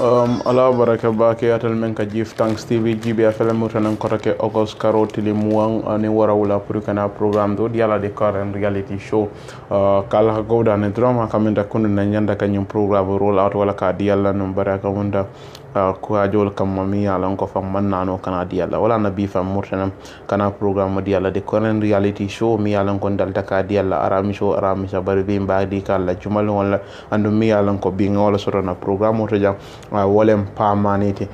ala baraka bake atal men ka jif thanks tv jibe afela mutanan kotake august karo tili muang ani warawula pour kana programme do diala de current reality show kala gowda ne drama kamenda kundu na nyanda kanyum programme roll out wala ka diala no baraka wonda ko ajol kam mami ala ko fam mannano kana diala wala nabi fam murtanam kana programme diala de current reality show mi ala ko dalta ka diala arami show arami sabari be mbadi kala jumal wala andu mi ala ko bi ngol sorona programme to jam wolem pamanite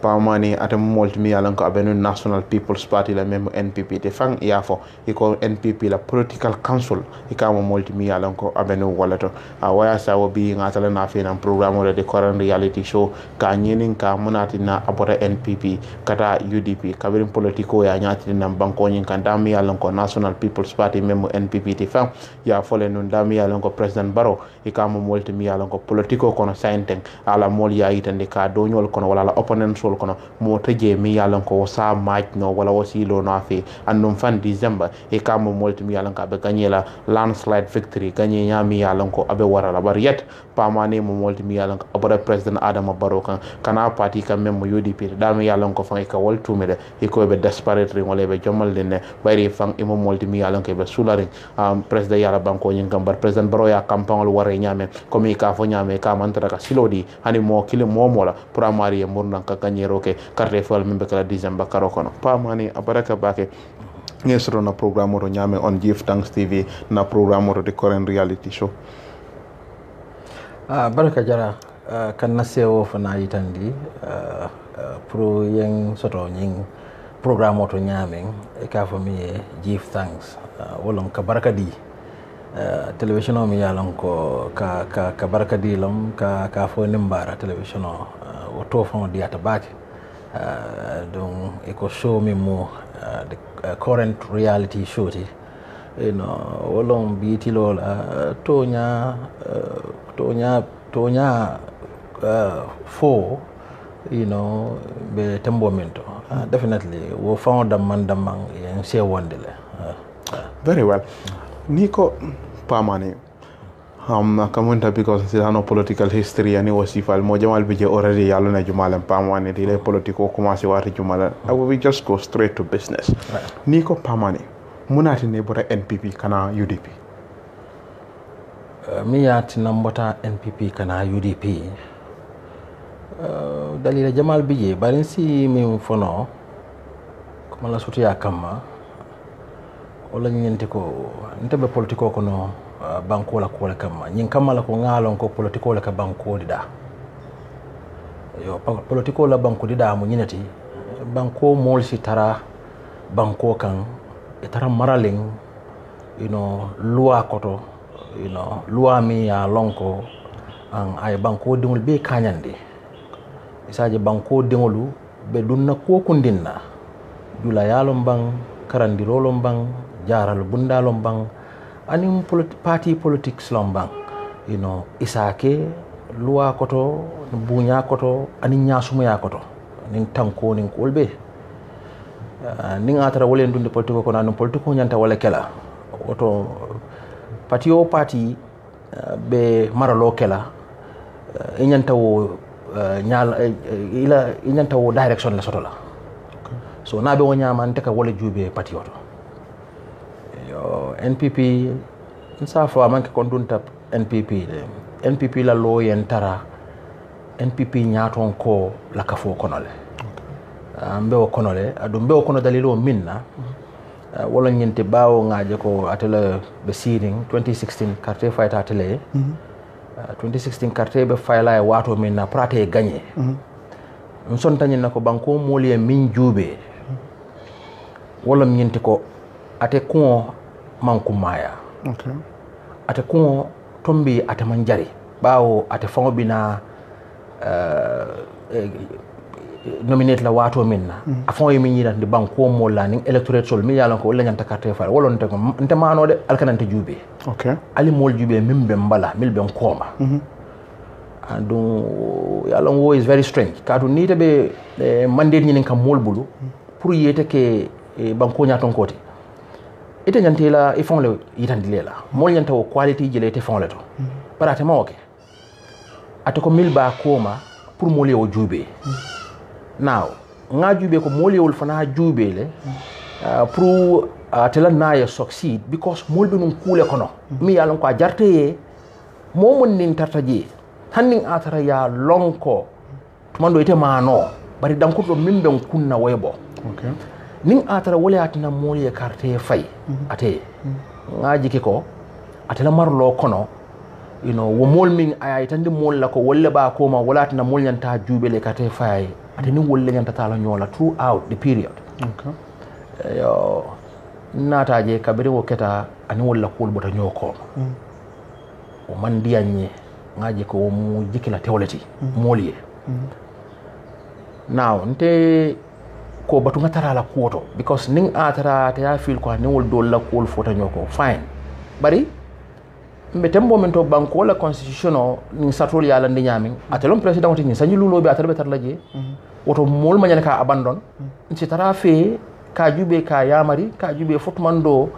pamani atam multi ala ko abenu national people's party la même npp te fang yafo iko npp la political council ikamo multi ala ko abenu wala to waya sawo bi ngatala na fi nan programme de current reality show ka nin ka munati na abota NPP kata UDP kabirin politiko ya nyati na banko nyin kan dami ya lonko National People's Party memo NPP ti fam ya fole nun dami ya lonko President Barrow ikamu multi mi ya lonko politiko kono sainteng ala mol ya itande ka donyol kono wala la opponent sol kono mo teje mi ya lonko sa match no wala wasilo no afi andum fan December ikamu multi mi ya lonko be ganyela landslide victory ganye nyami ya lonko abe wara la bariyet pamane mo multi mi ya lonko abota President Adama Barrow kan kana party kam mem UDP dami yalon ko fang ka wol tumede e ko be desperate ring wala be jomal denne bari fang imo multi mi yalon ke be sulari president yala banko nyin gambar president baro ya campagne ware nyame komi ka fo nyame ka mantra ka silodi hani mo kile mo mola primary e murnan ka ganyero ke carte fal membe kala December karo kono pa mani abaraka bake ngesro na programme ro nyame on Give Thanks TV na programme ro de current reality show baraka jara kan na sewo fana yitandi pro yang soto nying programme to nyameng e ka fami Give Thanks wolon ka baraka di television o mi yalon ko ka baraka di lom ka fo nimbara television o to fon di ata baake donc e ko show mi mo the current reality show ti wolon biti lol tonya for be tembo minto definitely wo found man damang en se wondele very well niko pamani kamunta because it's no political history ani wasifal mo jamal bije already yalo na jumalam pamani dile politiko commencé wati jumala I will just go straight to business niko pamani munati ne bota NPP kana UDP mi yati nambota NPP kana UDP dalila jamal bije barin si mi fono ko mala suti ya kama wala nyente ko ntebe politiko ko no banko la ko la kama nyin kama la ko ngalon ko politiko la ka banko dida yo politiko la banko dida mo nyinati banko mol si tara banko kan e tara maraling loi koto loi mi ya lonko an ay banko dingol be kanyande isaje banko dingolu be dunna ko kundinna dula yalom bang karandirolom bang jaral bundalom bang anim party politics lombang isake loi koto bunya koto ani nyasumu ya koto nin tanko nin kolbe nin atara wolen dunde politiko ko nan politiko nyanta wala kela oto party be maralo kela nyanta wo nyanta wo direction la sotola so na be wonya man teka wala jube party oto yo NPP insa fo man ko dunta NPP la lo yentara NPP nyaton ko la kafo konole mbewo konole adum mbewo kono dalilo minna wala nyente bawo ngaje ko atele be seeding 2016 carte fight atele 2016 carte be fayla wato minna prate gagné son tanye nako banko moliye min jube wala nyente ko ate ko manku maya okay ate ko tombi ate manjari bawo ate fongo bina nominate la wato minna afon yimi nyira de banko mo la ning electorate sol mi yalon ko wala nyanta carte fal wolon te ko nte mano de alkanante jube okay ali mol jube mimbe mbala milbe koma and yalon wo is very strange kadu nite be mandate nyinin kam mol bulu pour yete ke banko nyaton koti ite nyantela e fon le yitandilela mol nyanta wo quality jele te fon le to parate ma oke atako milba koma pour mole o jube now nga jube ko mole wol fana jube le pour tela na ya succeed because mol be nun kule kono mi yalon ko jarte ye momon nin tartaje hannin atara ya lonko tumando ite mano bari dankuto mimbe kunna webo okay nin atara wole atina mole carte fay ate nga jike ko atela marlo kono wo mol min ay tandi mol la ko wolle ba ko ma wala atina mol nyanta jubele carte fay ate ni wolle nyanta tala nyola throughout the period okay yo nataje kabiri wo keta ani wala kul bota nyoko o man dianye ngaje ko mu jikila tewleti moliye now nte ko batu ngatara la kuoto because ning atara ta ya feel ko ani wol dol la kul fota nyoko fine bari mbetembo men to banko la constitution ni satol yala ndi nyami atelon president ni sanyi lulo be atalbe tarlaje woto mol manyane ka abandon ci tara fe ka jube ka yamari ka jube fotmando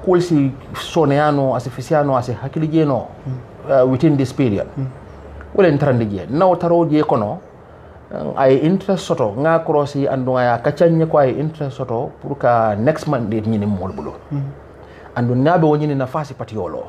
kulsi soneano asifisiano ase hakilijeno within this period wala ntarandije naw taroje kono ay interest soto nga crossi andu nga kacanye ko ay interest soto pour ka next mandate nyini molbulo andu nabe wonyini nafasi patiolo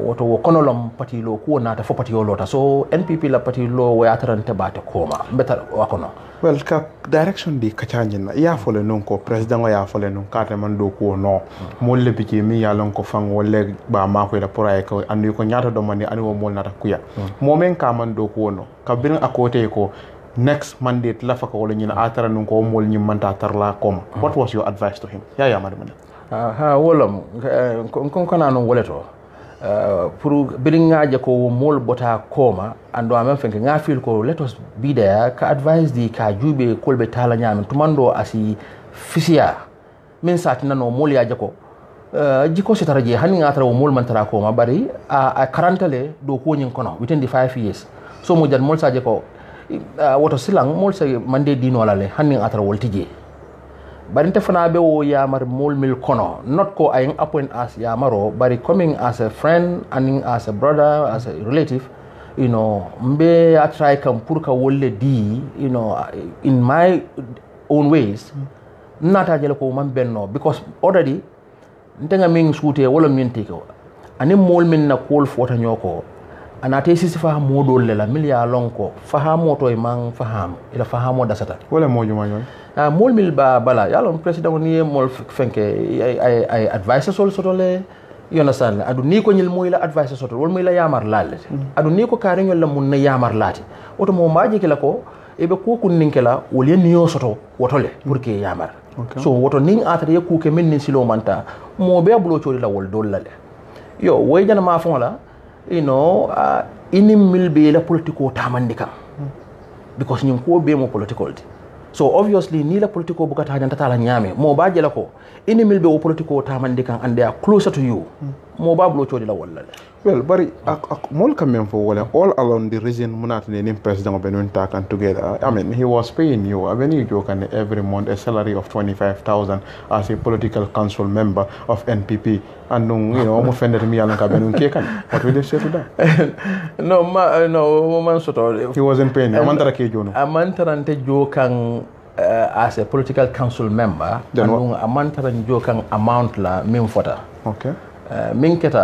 woto wo konolom patilo ko nata fo patilo ta so NPP la patilo wo atarante bata koma betar wakono well ka direction di kachanyin ya fole non ko president wa ya fole non kata man do ko no molle biki mi ya lon ko fang wolle ba ma ko da pora ko andu ko nyata do mani ani wo mol nata kuya momen ka man do ko no ka birin akote ko next mandate la fa ko wala nyina atara non ko mol nyim manta tarla koma what was your advice to him ya madam ha wolam kon kana non woleto pour biringaje ko mol bota koma ando amen fenke nga feel ko let us be there ka advise di ka jube kolbe tala nyamen tumando asi fisia min satina no mol yaje ko jiko sitaraje hani nga tara mol man tara koma bari a karantale do ko nyin kono within the 5 years so mo jan mol saje ko woto silang mol sa mande dino lale hani nga tara woltije bari nte fana be wo yamar mol mil kono not ko ay appoint as yamaro bari coming as a friend and as a brother as a relative mbe I try kam pour ka wolle di in my own ways nata jele ko man benno because already ntenga min suute wala min tiko ani mol min na kol fota nyoko anate sisi fa modol le la milya lonko fahamo to e man faham ila fahamo dasata wala moju ma yoy mol mil ba bala yalon president ni mol fenke ay advice sol sotole you understand adu ni ko nyil moy la advice sotole wol moy la yamar lalle adu ni ko kare nyol la mun na yamar lati oto mo maji kila ko ebe ko kun ninkela wol yen yo soto wotole pour que yamar so woto ning atare ku ke min ni silo manta mo be bulo chori la wol dol lalle yo way jana ma fon la ini milbe la politiko tamandika because nyim ko be mo political so obviously ni la politiko bukata hajanta tala nyame mo baje la ko ini milbe wo politiko tamandika and they are closer to you mo bablo chodi la walla well bari mol kam men fo wala all along the reason munat ne nim president be non takan together I mean he was paying you a very joke and every month a salary of 25,000 as a political council member of NPP and mo fender mi yalan ka be non kekan what will you say to that no man soto he wasn't paying amantara ke jono amantarante jokan as a political council member amantaran jokan amount la min fota okay min keta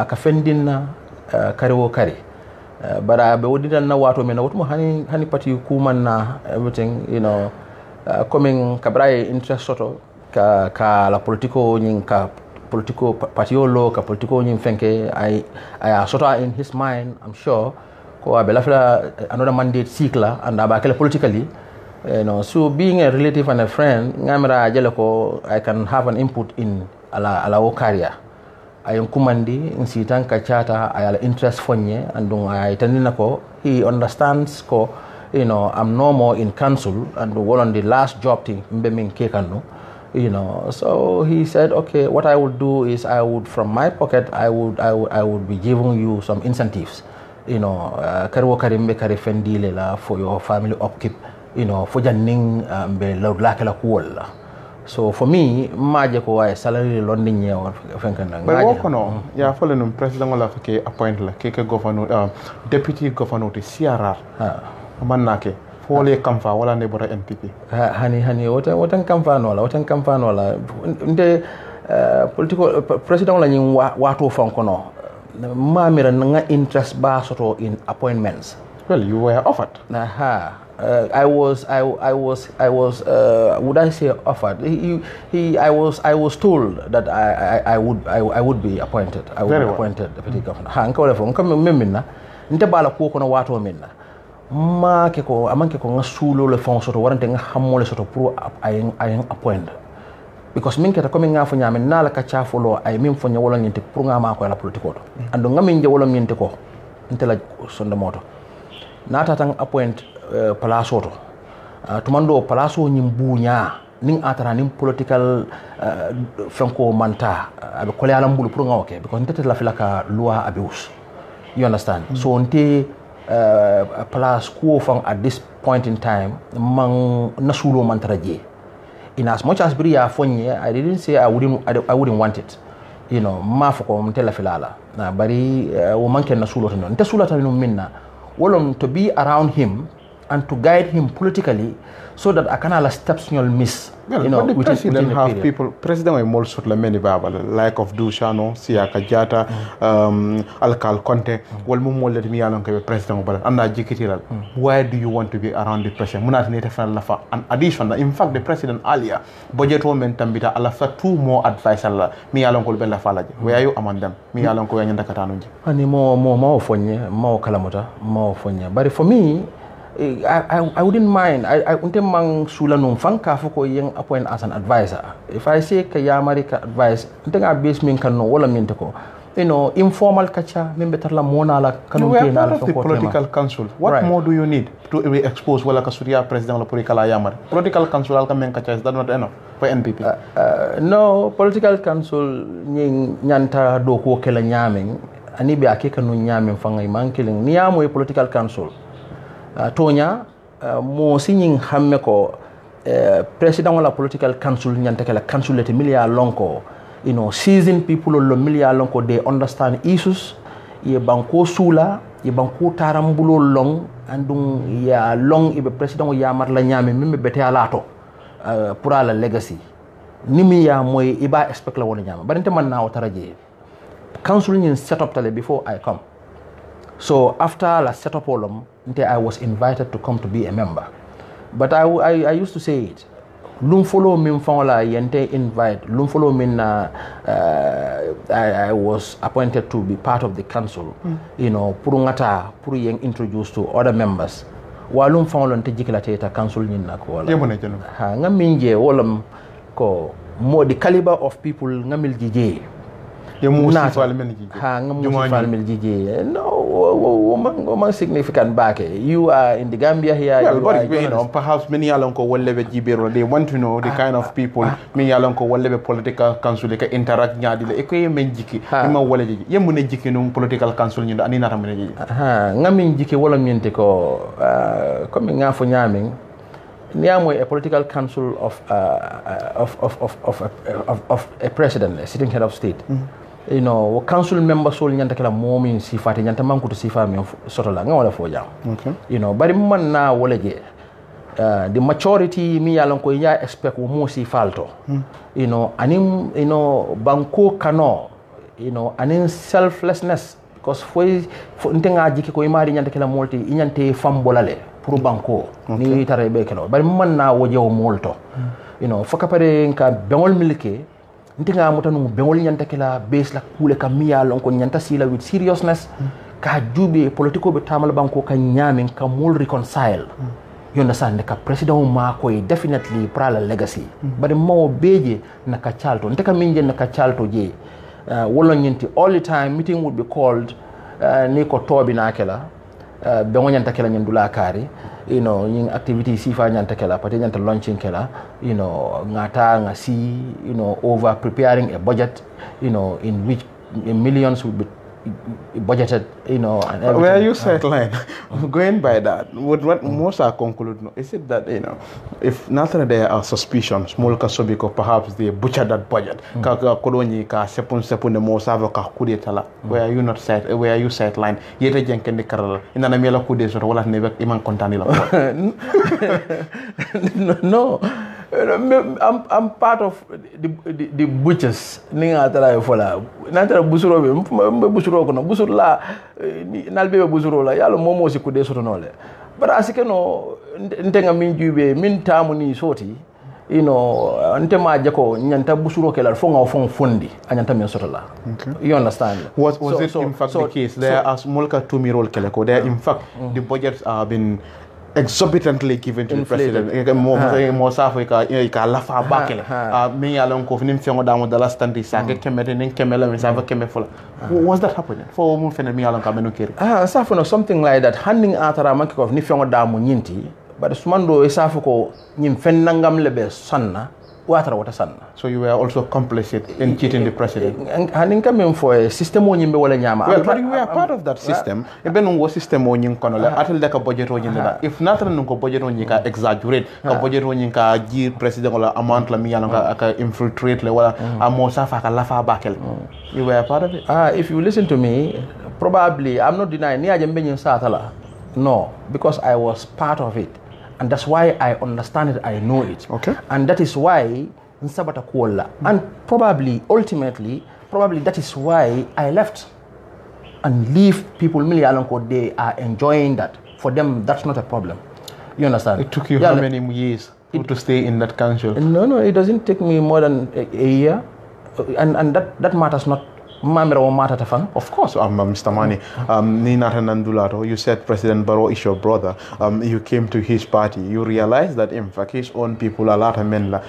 aka fendinna kariwo kari bara be wodidan na wato men wotmo hani pati kuman na everything coming kabraye interest soto ka la politico nyin ka politico patiolo ka politico nyin fenke I soto in his mind I'm sure ko abela fla another mandate sikla and abakele politically so being a relative and a friend ngamra jele ko I can have an input in ala o career ayon kumandi insitan ka chata ayala interest fonye andung ay tanina ko he understands ko I'm no more in council and one on the last job thing mbe min kekano so he said okay what I would do is I would from my pocket I would be giving you some incentives karwo karimbe kare fendile la for your family upkeep for janning be lakala kuwala So for me, maje ko ay salary London nye or fenkan. But what kono? Ya follow no president wala fake appoint la keke governor deputy governor to CRR. Manake fole kamfa wala ne bora NPP. Hani wotan kamfa no la wotan kamfa no la nde political president wala nyi wato fankono. Mamira nga interest ba soto in appointments. Well, you were offered. I was would I say offered? I was told that I would be appointed. I would be appointed deputy governor. Nka fo nka memina nte bala ko kono wato minna. Amanke ko ngasulo le fon soto warante nga hamole soto pour ay appoint. Because min keta komi nga fo nyame nala ka chafolo ay min fo nyawolo nyinte pour nga ma ko la politiko to. Ando nga min jawolo nyinte ko ntela sonda moto. Nata tang appoint palaso to tumando palaso nyimbunya ning atara ning political franco manta abe kole ala mbulu pour ngawoke because ntete la filaka loi abuse, you understand. So nte place ko fang at this point in time mang nasulo mantaraje in as much as bria fonye I didn't say I wouldn't want it, you know, mafoko mtela filala na bari wo manke nasulo tan nte sulata no minna wolom to be around him and to guide him politically so that I can allow steps you'll miss. Well, you know, the president have period. People, president will also let many babble, like of Dushano, Siaka Jata, Alcal Conte, well, Mumo let me along with president, but I'm not jikitiral. Why do you want to be around the president? Munat Native an addition. In fact, the president earlier, budget woman Tambita, Alafta 2 more advisors, me along with Bella Falaji. Where are you among them? Me along with Yandakatanuji. And more fonye, more Kalamuta, more fonye. But for me, I wouldn't mind. I unte mang sula nung fanka foko yang appoint as an advisor. If I say kayamari ka advice, unte nga base min kano wala min teko. You know, informal kacha, min better la mona la kanu ke na la the political council. What more do you need to expose wala kasuria president la political ayamari? Political council alka men kacha is that not enough for NPP? No, political council nyanta do ko kela nyaming ani be akeka no nyaming fanga imankeling niamo e political council. Tonya mo signing hamme ko president wala political council nyanta kala council leti milia lonko, you know, seasoned people lo milia lonko, they understand issues ye banko sula ye banko tarambulo long andung ya long ibe president ya marla nyame mimbe bete alato pour la legacy nimi ya moy iba expect la wona nyama barinte man na otaraje council nyin set up tale before I come. So after la set up olum, I was invited to come to be a member. But I used to say it. Lum follow me la yente invite. Lum follow me I was appointed to be part of the council. You know, purungata puru yang introduced to other members. Walum follow nte jikila teta council nyina ko wala. Yebone jeno. Ha ngaminje wolam ko more the caliber of people ngamil jije. You must no, significant back. You are in the Gambia here. Well, but you know, perhaps many alonko will level Jibero. They want to know the kind of people many alonko will level political council they can interact nyadi. Eko menjiki. Ima wale jiki. Ye mune jiki nung political council nyunda ani nata mune jiki. Ngamin jiki wala miente ko. Kami ngafo nyaming. Niamwe a political council of a president, a sitting head of state. You know, council members sol nyanta kala momin sifati nyanta manku to sifa mi sotola ngawala fo jam. Okay. You know, bari man na waleje the maturity mi yalon ko ya expect wo mo sifalto. You know, anim banko kano, you know, anin selflessness because fo ntenga jiki ko imari nyanta kala molti inyante fambolale pour banko ni tare be kala bari man na woje wo molto. You know, fokapare nka bengol milike ntinga mutanu bengol nyanta kala base la kule ka miya lon ko nyanta sila with seriousness ka jube politiko be tamal banko ka nyamin ka mul reconcile. You understand ka president ma ko definitely prala legacy but mo beje na ka chalto nteka minje na ka chalto je wolo nyinti all the time meeting would be called ni ko tobi na kala bengo nyanta kala nyandula kari, you know, yin activity sifa nyanta kala pati nyanta launching kala, you know, ngata ngasi, you know, over preparing a budget, you know, in which millions would be, budgeted, you know, and everything. Where you sideline, going by that, what most are concluding is it that, you know, if not there are suspicions, small kasobiko perhaps they butchered that budget. Koloni ka sepun the most ava ka kudetala. Where you not side, where you sideline, yete jenken de karala. In an amela kudes or wala never iman kontanila. No. I'm part of the butchers. Ninga tara fola. Nantara busuro be busuro kono busuro la nalbe busuro la yalo momo si kude soto nole. But asike no ntenga minjube min tamu ni soti, you know, ntema jako nyanta busuro kela fonga ofon fundi anyanta men soto la. Okay. You understand? Was it in fact the case? There are smolka 2 mirol keleko. There in fact the budgets have been exorbitantly given to inflated. The president. More safely ka lafa bakele. Me along ko nim fengo damo dala standi sa ke kemete nin kemela me sava kemefola. Was that happening? For mo fena me along ka menu kiri. Safu something like that. Handing atara manki ko ni fengo damo nyinti, but sumando isafu ko nyim fennangam lebe sanna. So you were also complicit in cheating the president. And coming for a system on you wala nyama. Well, but you were part of that system. Even on system on you kono la atil deka budget on you. If not nunko budget on you ka exaggerate, ka budget on you ka gi president wala amount la mi along ka infiltrate le wala amosa fa ka lafa bakel. You were part of it. If you listen to me, probably I'm not denying ni ajembe nyin satala. No, because I was part of it. And that's why I understand it, I know it. Okay. And that is why Nsabata Kuola. And probably, ultimately, that is why I left and leave people Milialonko, they are enjoying that. For them, that's not a problem. You understand? It took you how many years to stay in that council? No, it doesn't take me more than a year. And that matters not. Of course, Mr. Manneh, you said President Barrow is your brother. You came to his party. You realized that in fact his own people, a lot of men, they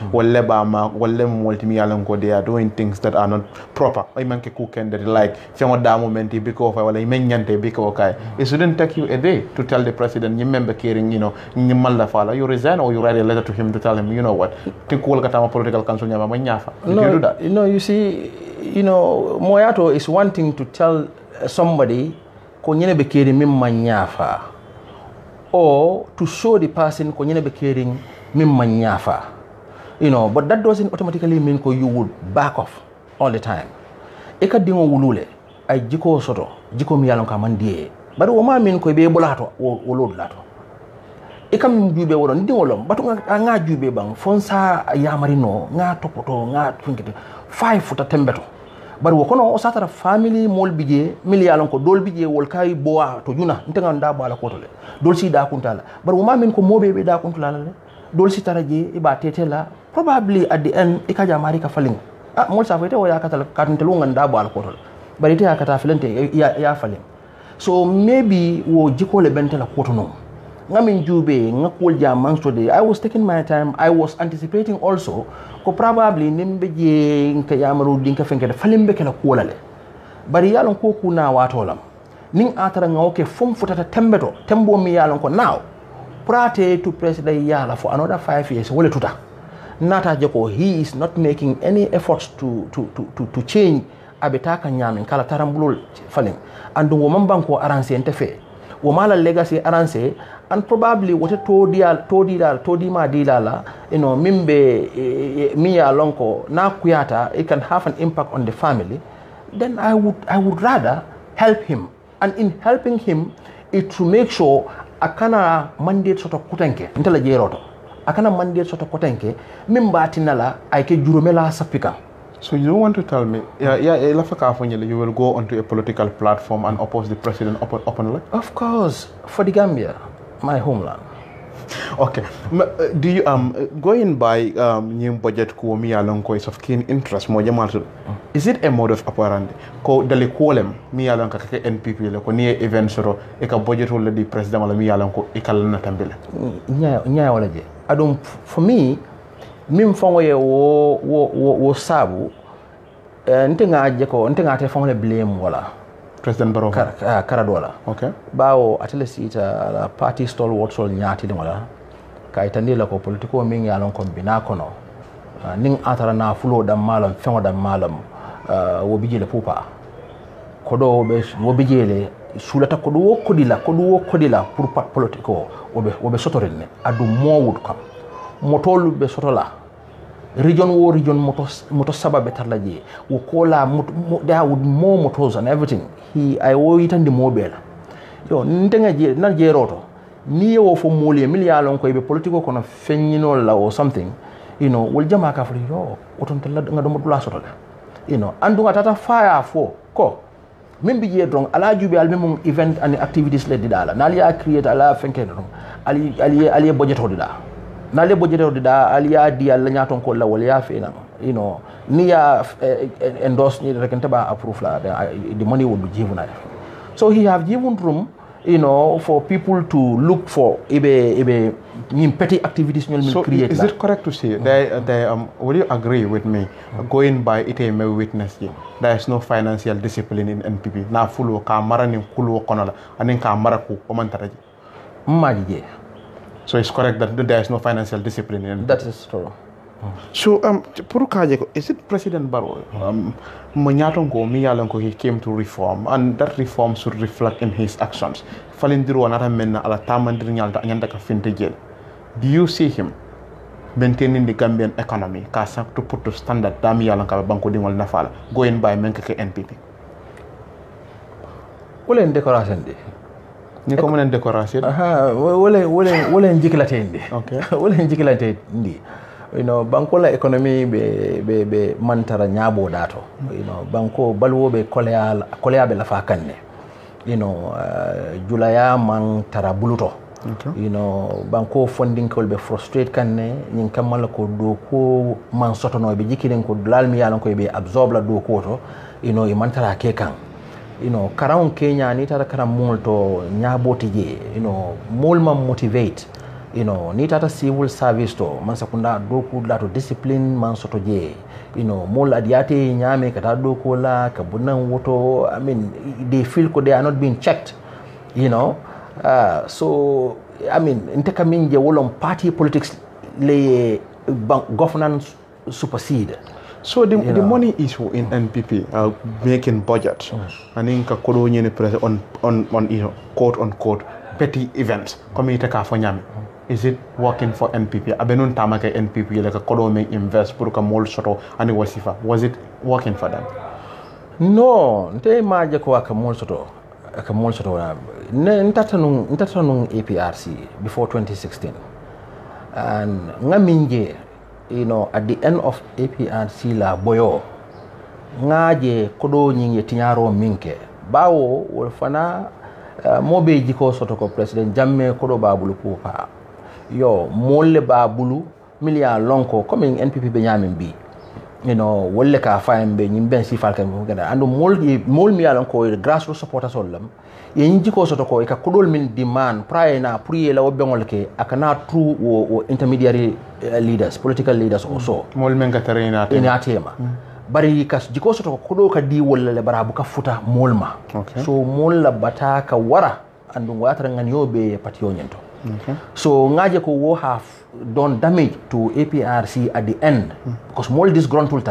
are doing things that are not proper. Like, it shouldn't take you a day to tell the president, you remember caring, you know, you resign or you write a letter to him to tell him, you know what, political council. Did you do that? No, you see, you know, Moyato is wanting to tell somebody konyene bekeri mimma nyafa, or to show the person konyene bekeri mimma nyafa, you know, but that doesn't automatically mean you would back off all the time. Eka dingo wulule ay jiko soto jiko mi yalon ka man die bari wo ma min ko be bolato wo lod lato eka mi jube wodo dingo lom batu nga jube bang fonsa yamari no nga topoto nga tunkete 5 futa tembeto bari wo kono o satara family mol bije miliyalon ko dol bije wol kay boa to juna ntenga nda bala kotole dol si da kuntala bari wo ma min ko mobe be da kuntala le dol si taraje e ba tetela probably at the end e ka jamari ka falin mol sa fete o ya katal katntelu nganda bala kotole bari te akata filente ya falin so maybe wo jikole bentela kotono ngamin jube ngakol jamang so de I was taking my time. I was anticipating also ko probably nimbe je nka yamaru dinka fenke falimbe kala kolale bari yalon ko kuna watolam ning atara ngawke fom futata tembo mi yalon ko now prate to president yala for another 5 years wole tuta nata joko he is not making any efforts to change abetaka nyamin kala tarambulul falim and wo mambanko arrange entefe wo mala legacy arrange and probably what a todi ma dilala you know mimbe miya lonko na kuyata it can have an impact on the family, then I would rather help him, and in helping him it to make sure akana mandate soto kutenke ntela jeroto akana mandate soto kutenke mimba tinala ayke jurumela sapika. So you don't want to tell me, you will go onto a political platform and oppose the president openly? Of course, for the Gambia, my homeland. Okay. Do you going by new budget ko mi along ko is of keen interest mo jamal is it a mode of operandi ko dali kolem mi along ka NPP le ko ni event soro e ka budget wala di president wala mi along ko e kala na tambele nya wala je adum for me mim fongo ye wo sabu ntenga je ko ntenga te fongo le blame wala President Barrow Karadola. Okay. Bawo atele ita la party stalwart sol nyati de wala ka itandila ko politiko min ya lon ko bina kono ning atara na fulo dam malam fengo dam malam wo bije le pupa kodo be wobe jele sulata kodo kodila pour pat politiko wobe sotorenne adu mowud kam motolu be sotola region moto sababe tarlaje wo kola there would more motors and everything I wo itandi mobile yo ndenga je na jeroto ni wo fo moli miliyalon ko be politiko kono fenyino la or something wol jama ka fri yo oton tala nga do modula sotola andu tata fire fo ko min bi je donc ala jubi al mem event and activities le didala nali ya create ala fenke don ali budget hodida nali budget hodida ali ya di alla nyaton ko la wal ya fena ni ya endorse ni rek ntaba approve la the money would be given so he have given room for people to look for ibe petty activities so create. Is it correct to say will you agree with me going by it may witness there is no financial discipline in NPP na fulo ka marani kulo konola anin ka maraku o mantaraji maji. So it's correct that there is no financial discipline in NPP. That is true. So is it President Barrow he came to reform and that reform should reflect in his actions. Do you see him maintaining the Gambian economy to put to standard going by NPP? Wole decoration di. Ni ko menen decoration. Wole njikilate ndi. Okay. Wole njikilate ndi. Bankola economy be mantara nyabo dato. Banko balwo be kolea be la fakanne. Julaya man tara buluto. Okay. Banko funding ko be frustrate kanne nyin kamala ko do ko man sotono be jikilen ko dulal mi yalan ko be absorb la do ko to e mantara ke kan karawon Kenya ni tara karam molto nyaboti je mol man motivate ni tata civil service to man sakunda do ko la to discipline man soto je mol adiate nyame kata do ko la ka bunan woto I mean they feel ko they are not being checked so I mean inteka minje wolon party politics le governance supersede. So the money issue in NPP making budget and in kakodo nyene press on quote unquote petty events comme iteka fo nyame. Is it working for NPP? Abenun tamake NPP like kakodo make invest pour ka mol soto ani wasifa. Was it working for them? No, nte maje ko akamol soto. Ntatanung APRC before 2016 and ngaminje at the end of APRC la boyo ngaje kodo nyinge tinyaro minke bawo wolfana mobe jiko soto ko president jamme kodo babulu pupa molle babulu milia lonko comme NPP be nyamin bi wolle ka fayambe nyimben si falka mo gada ando mol mi yalan ko grassroots supporters ollam yen jiko soto ko ka kudol min demand prior na prier la wobengol ke akana true wo intermediary leaders political leaders also mol men ka tarina ina tema bari kas jiko soto ko kudo ka di wolle le barabu ka futa molma so mol la bata ka wara andu watara ngan yobe patio nyento. So ngaje ko wo have done damage to APRC at the end because more disgruntled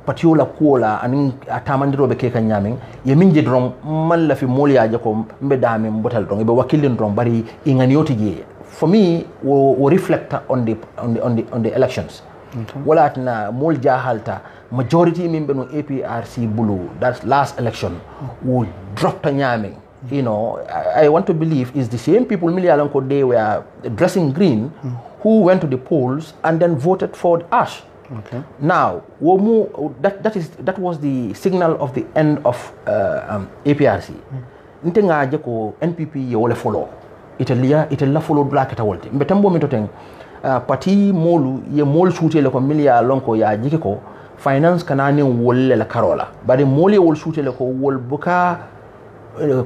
patiola kuola anin atamandiro be ke kanyamin ye minje dron man la fi molia je ko mbedame mbotal dron be wakilin dron bari inganioti je for me wo reflect on the elections. Wala na mol jahalta majority member no APRC bulu that last election wo drop ta nyamin. I want to believe is the same people they were dressing green who went to the polls and then voted for us. Okay. Now, that was the signal of the end of APRC. Ntenga jeko NPP ye wole follow. Itella follow black at wolte. Mbetambo mitoteng parti molu ye mol shoote le ko milia lonko ya jikeko finance kanani wolle la karola. Bari moli wol shoote le ko wol buka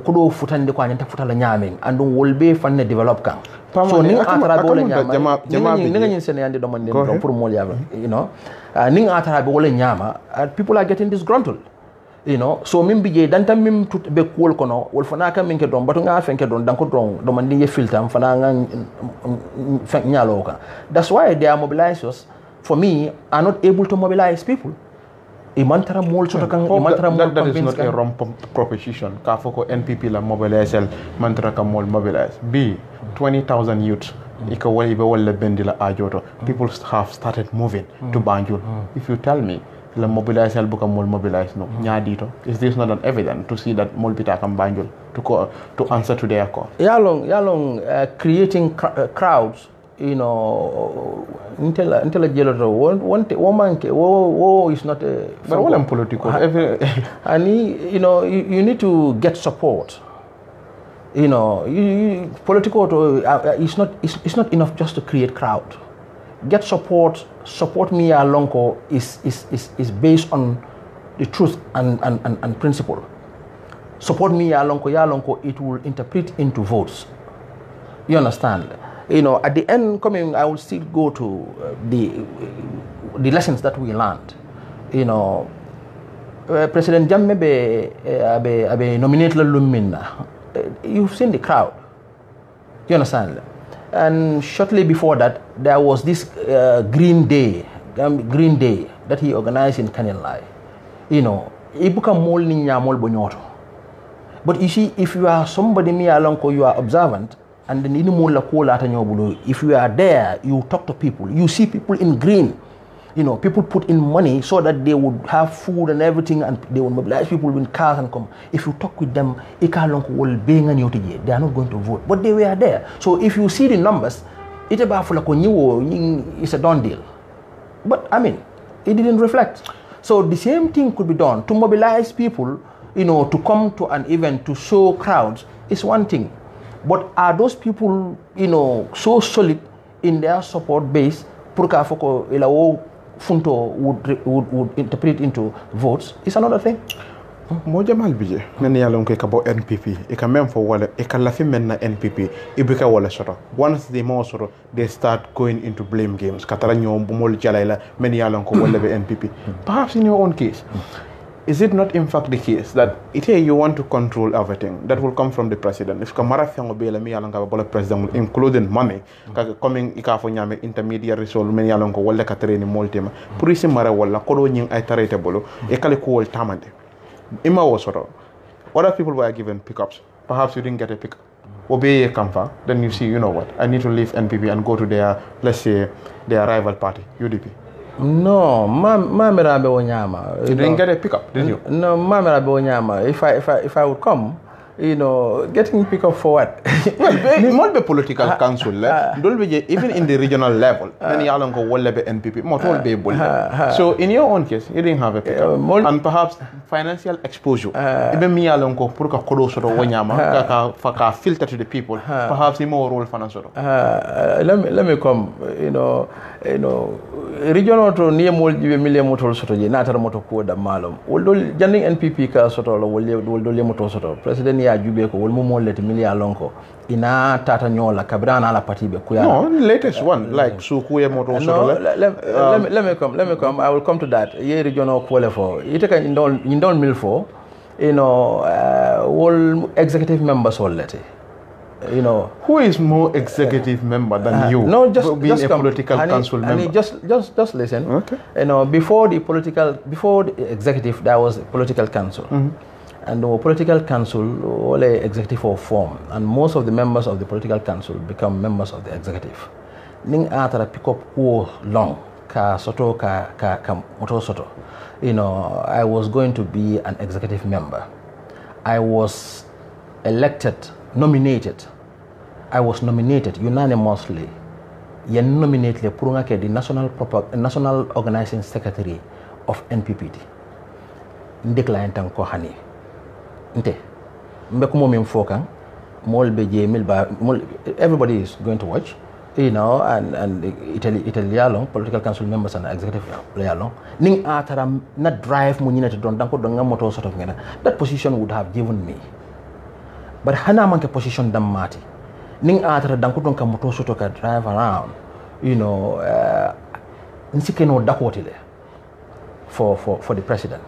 kudo futande ko anyanta futala nyamen andum wolbe fanne develop kan so ning atarabe wala nyama ninga nyin sene yande do man dem pour mol yaba ning atarabe wala nyama people are getting disgruntled so min bije dantam mim tut be kol kono wol fana kam min ke don batu nga fenke don danko don do man dinge filtam fana nga fen nyalo ka. That's why they are mobilizers for me are not able to mobilize people. imantara mol soto kan imantara mol that is not a wrong proposition ka foko NPP la mobilize mantara ka mol mobilize b 20,000 youths ika wali be wala bendila ajoto people have started moving to Banjul if you tell me la mobilize buka mol mobilize no nyadito is this not an evidence to see that mol bita kam Banjul to answer to their call yalong creating crowds until jeloto woman is not a but all political and you need to get support. Political it's not enough just to create crowd. Get support me alonko is based on the truth and principle. Support me alonko it will interpret into votes. You understand? At the end coming, I will still go to the lessons that we learned. President Jammeh be nominated Lumina. You've seen the crowd. You understand? And shortly before that, there was this Green Day that he organized in Kanilai. Ibuka mol ni nyamol bonyoto. But you see, if you are somebody you are observant, and then if you are there, you talk to people, you see people in green. People put in money so that they would have food and everything, and they will mobilize people with cars and come. If you talk with them, they are not going to vote, but they were there. So if you see the numbers, it's a done deal. But I mean, it didn't reflect. So the same thing could be done to mobilize people, to come to an event to show crowds is one thing. But are those people, so solid in their support base? Funto would interpret into votes is another thing. Mo jamal bije nen yalon ko kabo NPP e ka même fo wala e ka lafi men na NPP e bika wala soto once they mo soto they start going into blame games katara ñom bu mol jalay men yalon ko wala be NPP perhaps in your own case is it not in fact the case that you want to control everything that will come from the president? If Kamara Fiango Bela mi yalanga bola president including Manneh coming ikafo nyame intermediary sol men yalongo wala ka train moltema pour isi mara wala kodo nying ay tarete bolo e kale ko wol tamande ima wosoro other people were given pickups, perhaps you didn't get a pickup obey kamfa then you see what I need to leave NPP and go to their, let's say, their rival party UDP. No, Mamerabe Onyama. You didn't get a pickup, did you? No, Mamerabe Onyama. If I would come, getting pickup for what? Well, not the political council. Even in the regional level, many along go NPP. So in your own case, you didn't have a pickup, and perhaps financial exposure. Even me along go put a kodo sort of Onyama, faka filter to the people. Perhaps in more role financial. Let me come. Regional to near multi million motor soto je natara moto ko da malum woldol janning NPP ka soto lo woldol moto soto president ya jube ko wol mo mollete million lonko ina tata nyola kabrana la parti be kuya no latest one like sukuye moto soto let me come I will come to that ye regional ko for ite ka indol milfo all executive members wollete who is more executive member than you? No, just being just a political council member. Just listen. Okay. Before the executive, there was a political council, and the political council all the executive or form, and most of the members of the political council become members of the executive. Ning atara pick up who long ka soto ka moto soto. I was going to be an executive member. I was nominated unanimously. You nominated the national organizing secretary of NPPT. Ndekla tanko hani. Nte. Mbekumo mimfoka. Everybody is going to watch. And Italian political council members and executive along. Ning atara na drive munina to don danko donga moto sort of ngena. That position would have given me. But hana manke position dam mati. Ning atara danko donka moto soto ka drive around. Nsike no dakoti le for the president.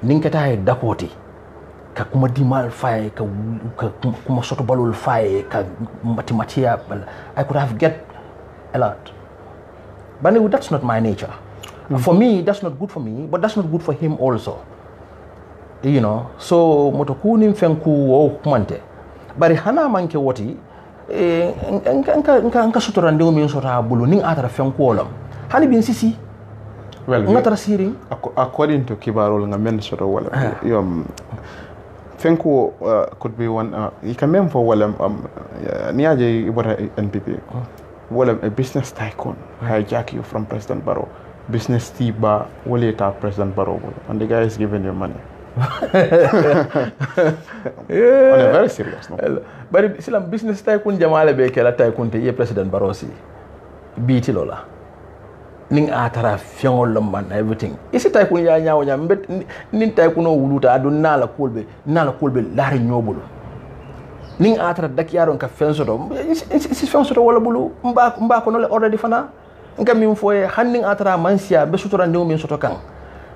Ning kata dakoti. Ka kuma dimal fai ka kuma soto balul fai ka mathematia I could have get a lot, but that's not my nature. For me, that's not good for me, but that's not good for him also. You know, so moto kunim fenku wo kumante. Bari hana manke woti nka sutura ndew min sota bulu ning atara fenku wolam. Hani bin sisi. Well, ngatara siri. According to Kibarol nga men sota wala. Fenku could be one. You can remember for wala niaje ibota NPP. Wala a business tycoon hijack you from President Barrow. Business tiba wala ta President Barrow, and the guy is giving you money. Yeah. On a very serious note. But silam business tycoon jamale be kala tycoon te ye President Barrow si biti lola. Ning atara fiongol man everything. Isi tycoon ya nyaawo nya mbet nin tycoon o wuluta adu nala kolbe lari nyobulu. Ning atara dakiyaron ka fensoto isi fensoto wala bulu mba ko nole already fana ngam min foye hanning atara mansia be sutora ndew min soto kan.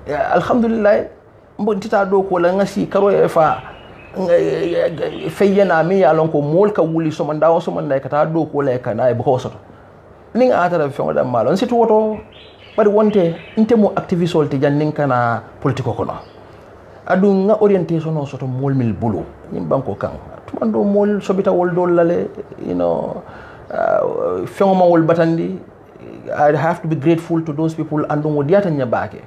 Alhamdulillah mbo tita do ko la ngasi karo e fa feyena mi ya lon ko mol ka wuli so man dawo so man kata do ko la kana e bako soto ning atara fe da malon situ woto bari wonte inte mo activist solte jannin kana politiko kono adu nga orientation o soto mol mil bulu nim banko kan tumando mol sobita wol dol lale you know fe ma wol batandi. I have to be grateful to those people and don't wodiata nyabake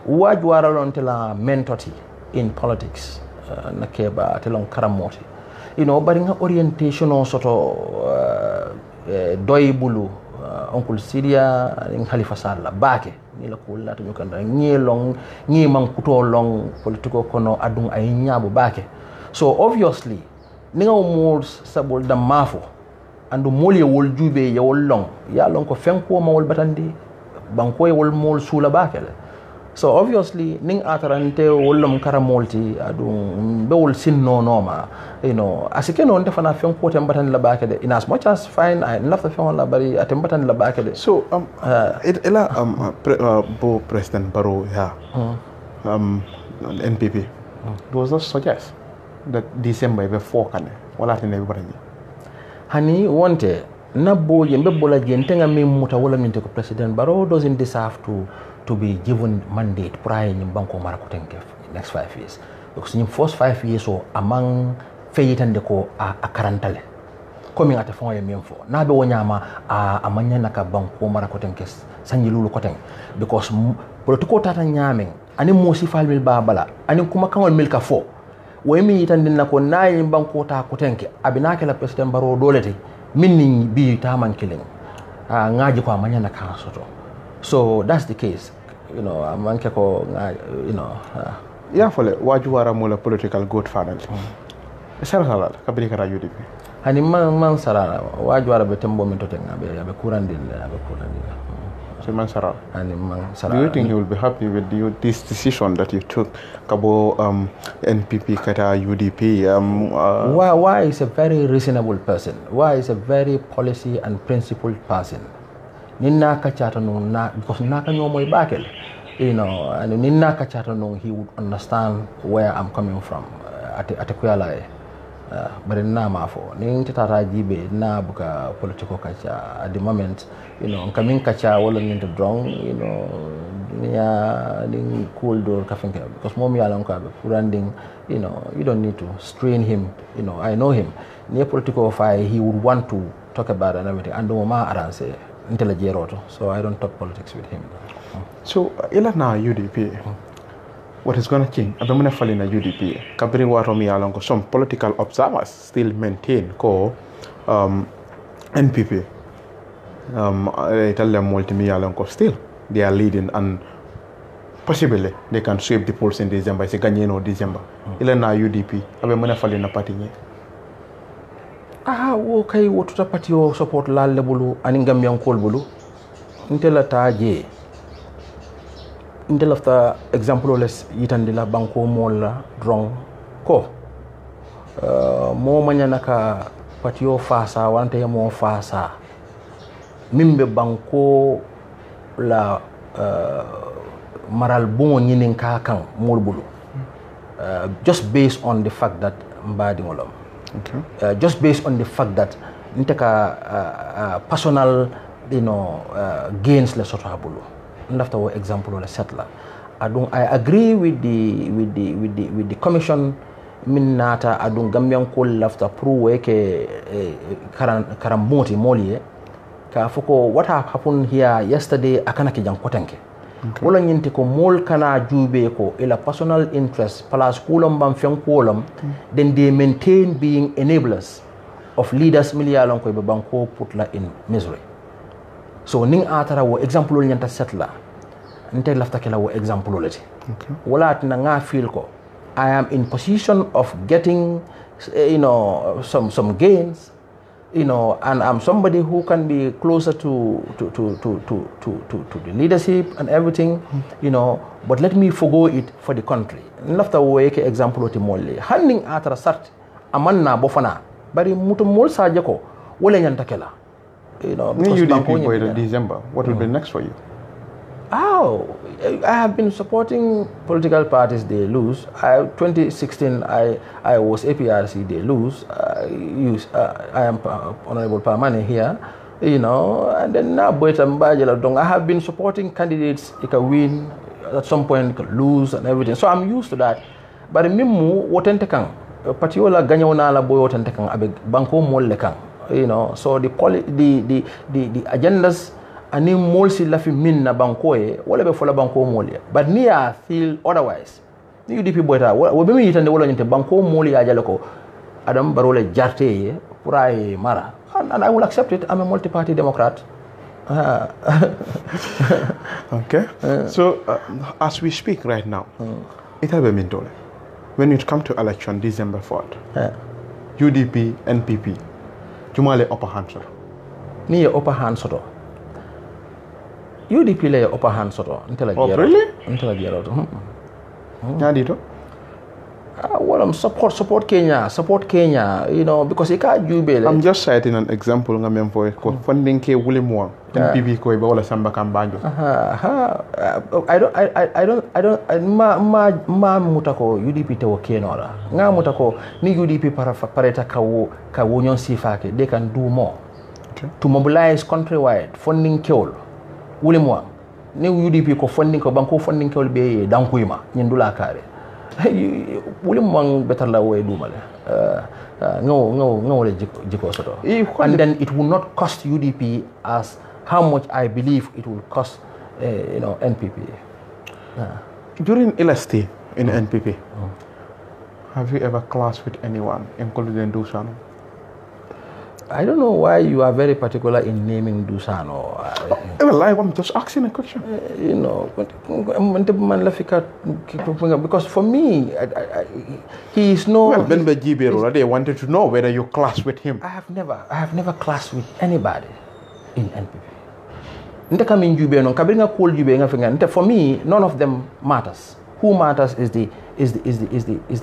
wajwara lon tela mentoti in politics nakeba telon karamoti you know bari nga orientation on soto doy bulu oncle Syria in Khalifa Sall bake ni la ko lata nyukanda ngi man kuto long politiko kono adun ay nyaabu bake so obviously ninga mo sabol da mafo andu moli wol jube ya wol long ya lon ko fenko ma wol batandi banko wol mol sula bakele so obviously ning atarante wolum karamolti adum bewol sinno noma you know asike non defana fenko tembatan la bakede in as much as fine I love the film la bari atembatan la bakede so bo President Barrow NPP does not suggest that December before kan wala tane batani hani wonte nabbo yembe bola jentenga mi muta wala min ko President Barrow doesn't deserve to be given mandate prior in banko marako tenke next 5 years because in first 5 years so among feyitande ko a karantale komi ate fon ye memfo na be wonyama amanya naka banko marako tenke sanji lulu ko ten because politiko tata nyamen ani mosi falmil babala ani kuma kanwal milka fo waymi yitande nako nayi banko ta ko tenke abinake la President Barrow dolete minni bi taman killing ngaji ko amanya naka soto so that's the case you know amanke ko you know ya fole waju wara mo la political godfather sarala kabri kara UDP hani man sarala waju wara be tembo min to tenga be kurandil so man sarala hani man sarala do you think he will be happy with this decision that you took kabo NPP kata UDP why is a very reasonable person why is a very policy and principled person ninna kachata no na because naka nyomo ibakel you know and ninna kachata no he would understand where I'm coming from at kuyala but na mafo ning tata jibe na buka political kacha at the moment you know coming kacha wala ninto drong you know ya ding cool door kafenke because mom ya lanka be branding you know you don't need to strain him you know I know him near political fight he would want to talk about and everything and do ma arrange so I don't talk politics with him. So ila na UDP what is going to change abamuna fali na UDP kabri waro mi alongo some political observers still maintain ko NPP Italian multi alongo still they are leading and possibly they can sweep the polls in December se gagner no December ila na UDP abamuna fali na parti ni wo kay wo tuta parti o support la lebulu ani ngam kol bulu ntela taje ntela fa example les yitande la banko molla drong ko mo manya naka parti o fasa wante mo fasa mimbe banko la maral bon nyinin ka kan mol bulu just based on the fact that mbadi ngolom okay. Just based on the fact that niteka personal you know gains le soto habulu ndafta wo example wala setla adun I agree with the commission min nata adun gambian ko lafta pro weke karam moti moliye ka foko what happened here yesterday akana ki jankotenke wala nyinti ko mol kana jube ko ila personal interest plus kulom bam fen kolom then they maintain being enablers of leaders miliyalon ko be banko putla in misery so ning atara wo example nyanta setla nte lafta kala wo example lati wala tina nga feel ko I am in position of getting some gains and I'm somebody who can be closer to the leadership and everything but let me forgo it for the country lafta wo yake example oti molle handing atara sart amanna bofana bari muto mol saje ko wala nyanta kala because UDP for in December what will be next for you? I have been supporting political parties they lose. 2016 I was APRC they lose. I am Honorable Manneh here, and then now I have been supporting candidates. They can win at some point, can lose and everything. So I'm used to that. But mimu wotentekang particular ganyona la boy wotentekang abe banko mollekang. So the agendas ani molsi lafi min na bankoe wala be fola banko molia but me I feel otherwise ni UDP boyta wo be mi yitande wala nyinte banko moli ya jale ko adam barole jarte pour ay mara and I will accept it. I'm a multi-party Democrat. Okay. So as we speak right now it have been told when it come to election December 4th UDP NPP jumale upper hand soto ni upper hand soto UDP lay upper hand soto until really? Until to. Nyadito? Well, support Kenya, because you can't jubile. I'm just citing an example ngam for funding ke William Wang NPP ko iba wala samba kambanjo. I don't ma mutako UDP te wokenora. Nga mutako ni UDP pareta ka wonyon sifake they can do more to mobilize countrywide funding kewol William Wang ni UDP ko funding ko banko funding kewol be dankuyma nyindula kare William Wang better la way dumale no jiko soto and then it will not cost UDP as how much I believe it will cost NPP. During LST in NPP have you ever clashed with anyone including Dusano? I don't know why you are very particular in naming Dusano. Well, I'm just asking a question. Because for me, he is no. Well, Ben Bejibero, they wanted to know whether you clashed with him. I have never clashed with anybody in NPP. For me, none of them matters. Who matters is the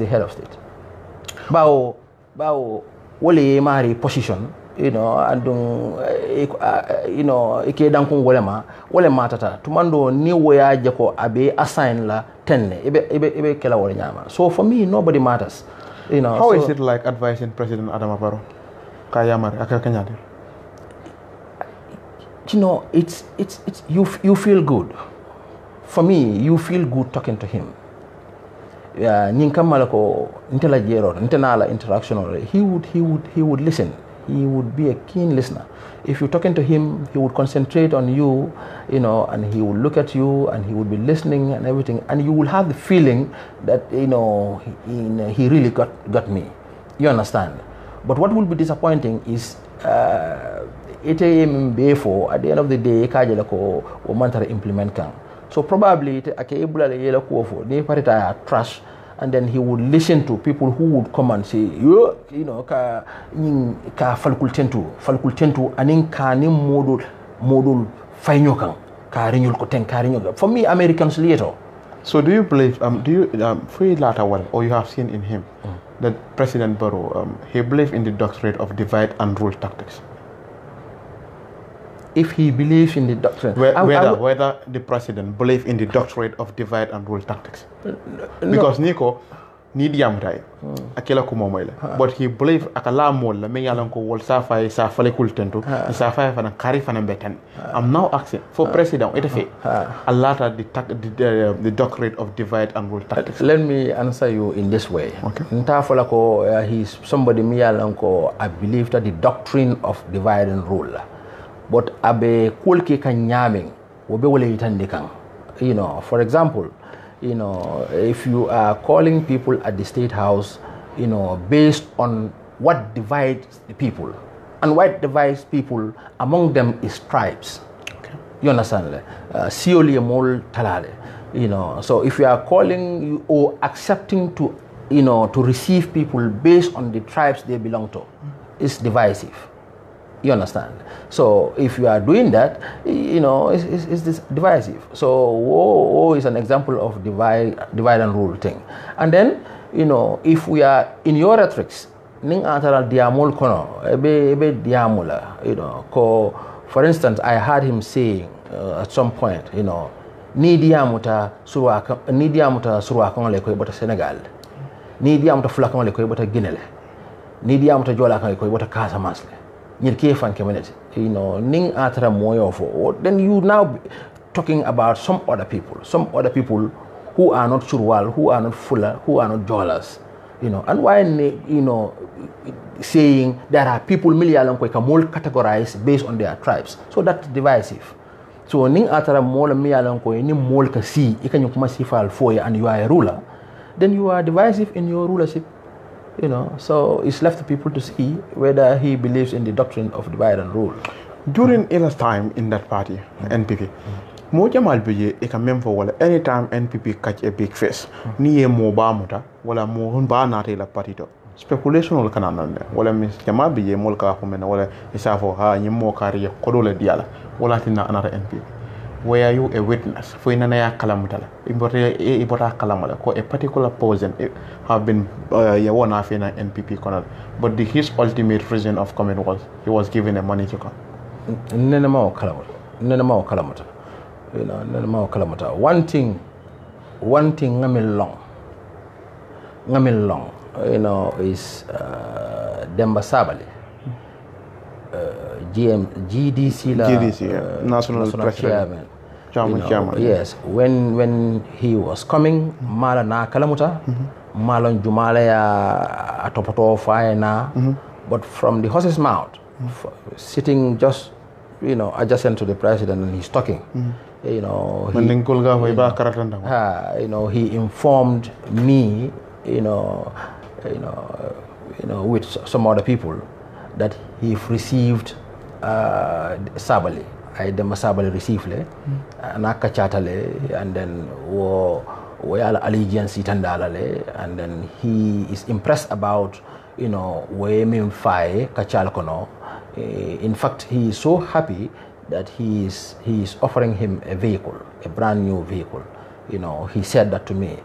head of state. Bao wole mari position andung ike dankun wolema wole matata tumando ni woya jako abe assign la tenne ibe kela wole nyama. So for me nobody matters. How is it like advising President Adama Barrow kayamari akakanyade? It's you feel good. For me, you feel good talking to him. Ninkamalako intela jero intenala interaction he would listen. He would be a keen listener. If you're talking to him, he would concentrate on you, and he would look at you and he would be listening and everything, and you will have the feeling that he really got me. You understand? But what will be disappointing is 8 a.m. before at the end of the day kajelako o mantara implement kan. So probably trash, and then he would listen to people who would come and say, ka falkultentu anin ka ni modul fainyokan ka rinyul ko ten ka rinyul. For me, Americans later. So do you believe free later one, or you have seen in him that President Barrow he believed in the doctrine of divide and rule tactics? If he believes in the doctrine, whether the president believes in the doctrine of divide and rule tactics, because Nico, ni diamtai akela ko momoyle but he believe akala mol me yalan ko wol sa fale kultento sa fa fana kari fana betan. I'm now asking for president it fe a lot of the doctrine of divide and rule tactics. Let me answer you in this way. Okay. Nta fala ko he's somebody me yalan ko I believe that the doctrine of divide and rule, but abe kulki kan nyaming wobe wole itande kan. You know, for example, you know, if you are calling people at the State House, you know, based on what divides the people, and what divides people among them is tribes. Okay. You understand? Sioli mol talale. You know, so if you are calling or accepting to, you know, to receive people based on the tribes they belong to, it's divisive. You understand? So if you are doing that, you know, it's this divisive. So war is an example of divide and rule thing. And then, you know, if we are in your rhetorics, ning antara diamol kono, ebe diamola, you know, for instance, I heard him saying at some point, you know, ni diamuta surwa kan le ko bota Senegal, ni diamuta fula kan le ko bota Guinea, ni diamuta jola kan le ko bota Casamance. You know, ning atra moyo for then you now talking about some other people who are not Surwal, who are not Fuller, who are not Jolas, you know, and why, you know, saying there are people million more categorized based on their tribes, so that's divisive. So ning atra mola million ni mol ka si ikanyo kuma sifal foya and you are a ruler, then you are divisive in your rulership. You know, so it's left to people to see whether he believes in the doctrine of divide and rule. During Ila's time in that party, NPP, mo jamal bije e ka memfo wala anytime NPP catch a big face, ni e mo ba muta wala mo hun ba na la party to. Speculation wala kana nan wala mis jamal bije mo ka ko men wala isafo ha nyim mo kariye ko dole diala wala tinna anata NPP. Were you a witness for inana kalamutala ibota kalamala ko a particular person have been one half in NPP corner, but his ultimate reason of coming was he was given a money to come. Nenema kalamata, you know, nenema kalamata. One thing ngamil long, you know, is Demba Sabali. GDC National Chairman. Chairman. Yes, when he was coming, mala na kalamuta, malon jumala ya atopoto fire na, but from the horse's mouth, sitting just, you know, adjacent to the president and he's talking, you know, he informed me, you know, with some other people that he received Sabali. I dem Sabali received le, naka chatale, and then wo allegiance itandala le, and then he is impressed about, you know, we min fai kachal kono. In fact, he is so happy that he is offering him a vehicle, a brand new vehicle. You know, he said that to me.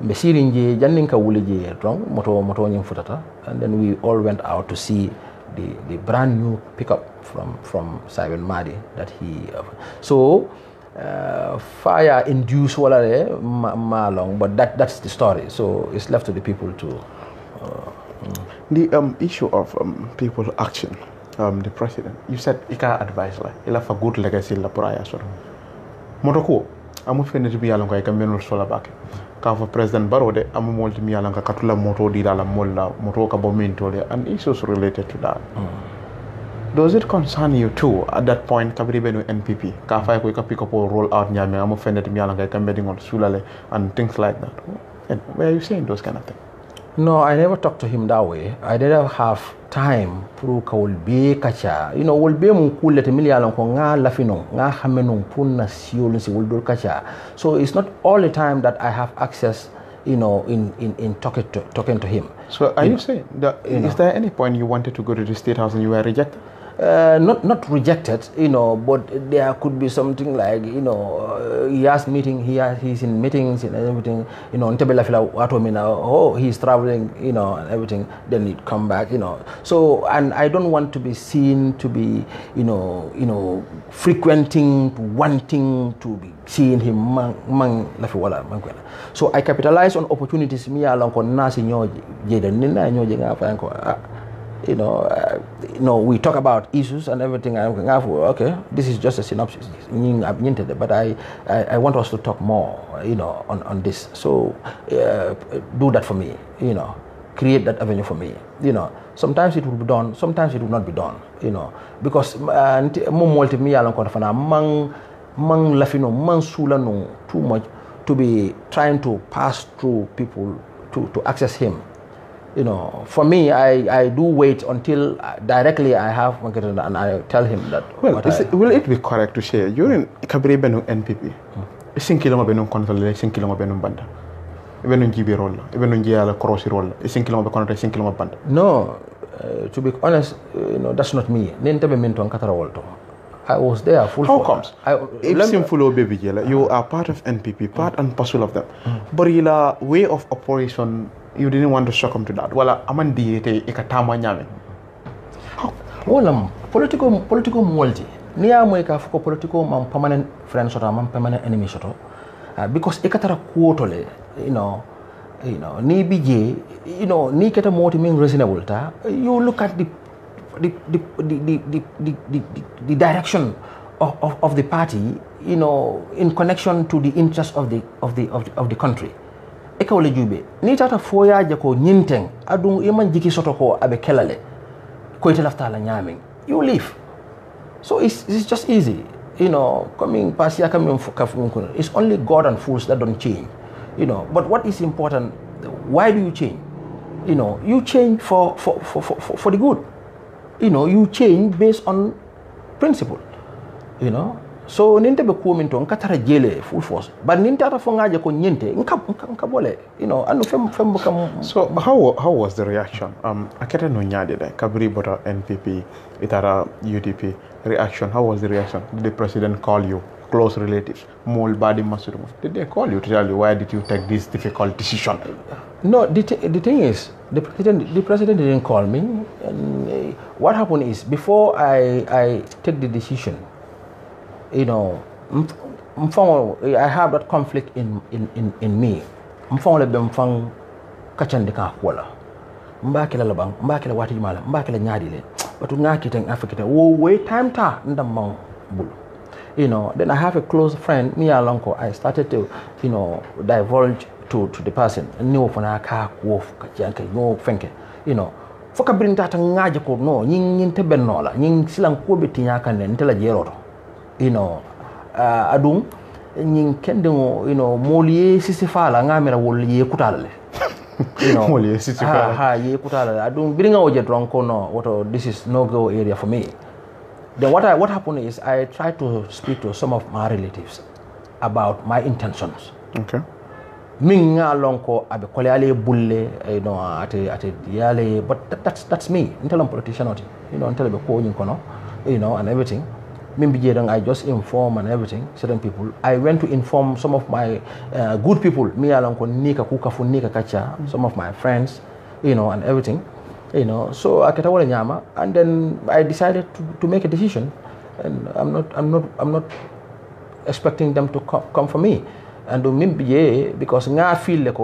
Mbesirinje janinka wulije drong moto nyimfutata, and then we all went out to see the brand new pickup from Simon Madi that he so fire induced walare malong, but that's the story. So it's left to the people to the issue of people action. The president, you said ika advice la ila fa good legacy la puraya so motoko amu fene bi yalla ko ay kambenul sola bak ka fa president barode amu molti mi yalla ka katula moto di la molla moto ka bo mentole and issues related to that. Does it concern you too at that point kabri benu NPP ka fa ko ka pick up or roll out nyame amu fene mi yalla ka kambeding on sulale and things like that? And where are you saying those kind of things? No, I never talked to him that way. I didn't have time pro ka wolbe kacha. You know, wolbe mun kulete milialan ko nga lafino nga xamenon pour na siol si woldol kacha. So it's not all the time that I have access, you know, in talking to him. So are you saying that is there any point you wanted to go to the State House and you were rejected? not rejected, but there could be something like, he's in meetings and everything, he's traveling, and everything, then he'd come back, So, and I don't want to be seen to be, frequenting, wanting to be seeing him so I capitalize on opportunities me along con nasi we talk about issues and everything. Okay, this is just a synopsis, but I want us to talk more, on this. So do that for me, create that avenue for me. Sometimes it will be done, sometimes it will not be done, because mang lafino mang sula no too much to be trying to pass through people to access him. For me, I do wait until directly I have and I tell him that. Well, will it be correct to say you're in Kabri Benu NPP? Isinkiloma Benu Consolidate, Isinkiloma Benu Banda. Even in GB roll, even in Giala Crossi roll, Isinkiloma Conrad, Isinkiloma Banda. No, to be honest, that's not me. Nintebe Minton Catarolto. I was there full. How comes? You are part of NPP, part and parcel of them. But your way of operation, you didn't want to succumb to that. Well, amandi ikatama nyame. Well, political multi. Niya mo ikafuko political man permanent friend sota man permanent enemy soto. Because ikatara kuotole, ni bije, ni keta moti min reasonable ta. You look at the direction of the party, in connection to the interests of the country. Ekawle jube ni tata foya jako nyinteng adung iman jiki soto ko abe kelale ko lafta la nyaming, you leave. So it's just easy, coming past here coming it's only God and fools that don't change, but what is important, why do you change? You change for the good. You change based on principle, so ninte be kuminto nkatara jele full force but ninte ata fongaje ko nyente nkabole anu fem kam. So how was the reaction akete no nyaade da kabri bota NPP itara UDP reaction? How was the reaction? Did the president call you, close relatives, mol badi masurumo, did they call you to tell you why did you take this difficult decision? No, the thing is, the president didn't call me. And what happened is, before I take the decision, I have that conflict in me. Mfang kachandika kwala. Mbakela labang, mbakela wati mala, mbakela nyadile. But ngakiteng Africa, wait time ta ndamang bulu. Then I have a close friend, me alonko. I started to, divulge to the person. No fana ka wolf kajanka no fenke. Foka bring that ngaje ko no yin tebe no la yin silan ko betinya kan ne ntela jero. Adum yin kende moliye sisifala ngamera woliye kutale. Moliye sisifala. Ye kutale. Adum bring oje dronko no what this is no go area for me. Then what happened is I tried to speak to some of my relatives about my intentions. Okay. Minga lonko abe kole ale bulle ate diale, but that's me. Until I'm politician not, until be ko kono, and everything. I just inform and everything certain people. I went to inform some of my good people. Me alonko nika kuka funika kacha, some of my friends, and everything. So akatawale nyama, and then I decided to make a decision, and I'm not expecting them to come for me. And because I feel like,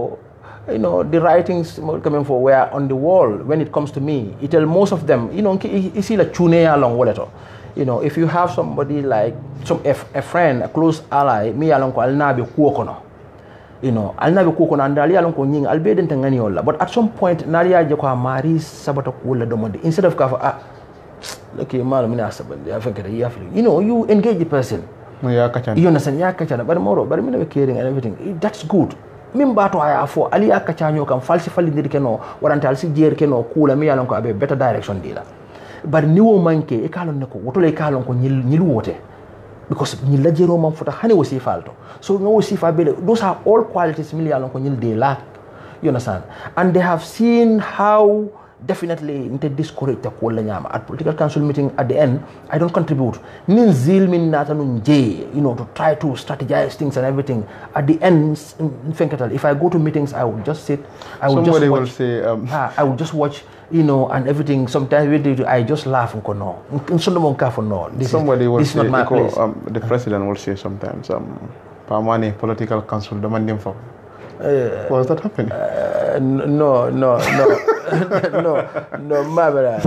the writings coming for were on the wall when it comes to me. It tell most of them, you see like tune along wallet. If you have somebody like a friend, a close ally, me along I'll not be kuokono. I'll not be kuokono and along nying I'll be dentanganiola. But at some point, Naria Joko Mari Sabata Kula Domodi instead of kafa look Malamina Sabandi, I think you engage the person. You understand? But more, but I'm caring and everything. That's good. Mimba to I for Ali Akachanyo can falsify the Keno, or until Sijer Keno, Kula me along a better direction dealer. But new manke, a calonco, what do they call on Niluote? Because Nilajero man for the honey was falto. So no see if I believe those are all qualities Millia along de lack. You understand? And they have seen how definitely inte discourage ko la nyama at political council meeting at the end I don't contribute nin zil min nata nun je to try to strategize things and everything at the end if I go to meetings I will just sit I will somebody just watch, will say I will just watch and everything sometimes I just laugh and go no this is not my place. The president will say sometimes Manneh political council demanding for was that happening? No, my brother.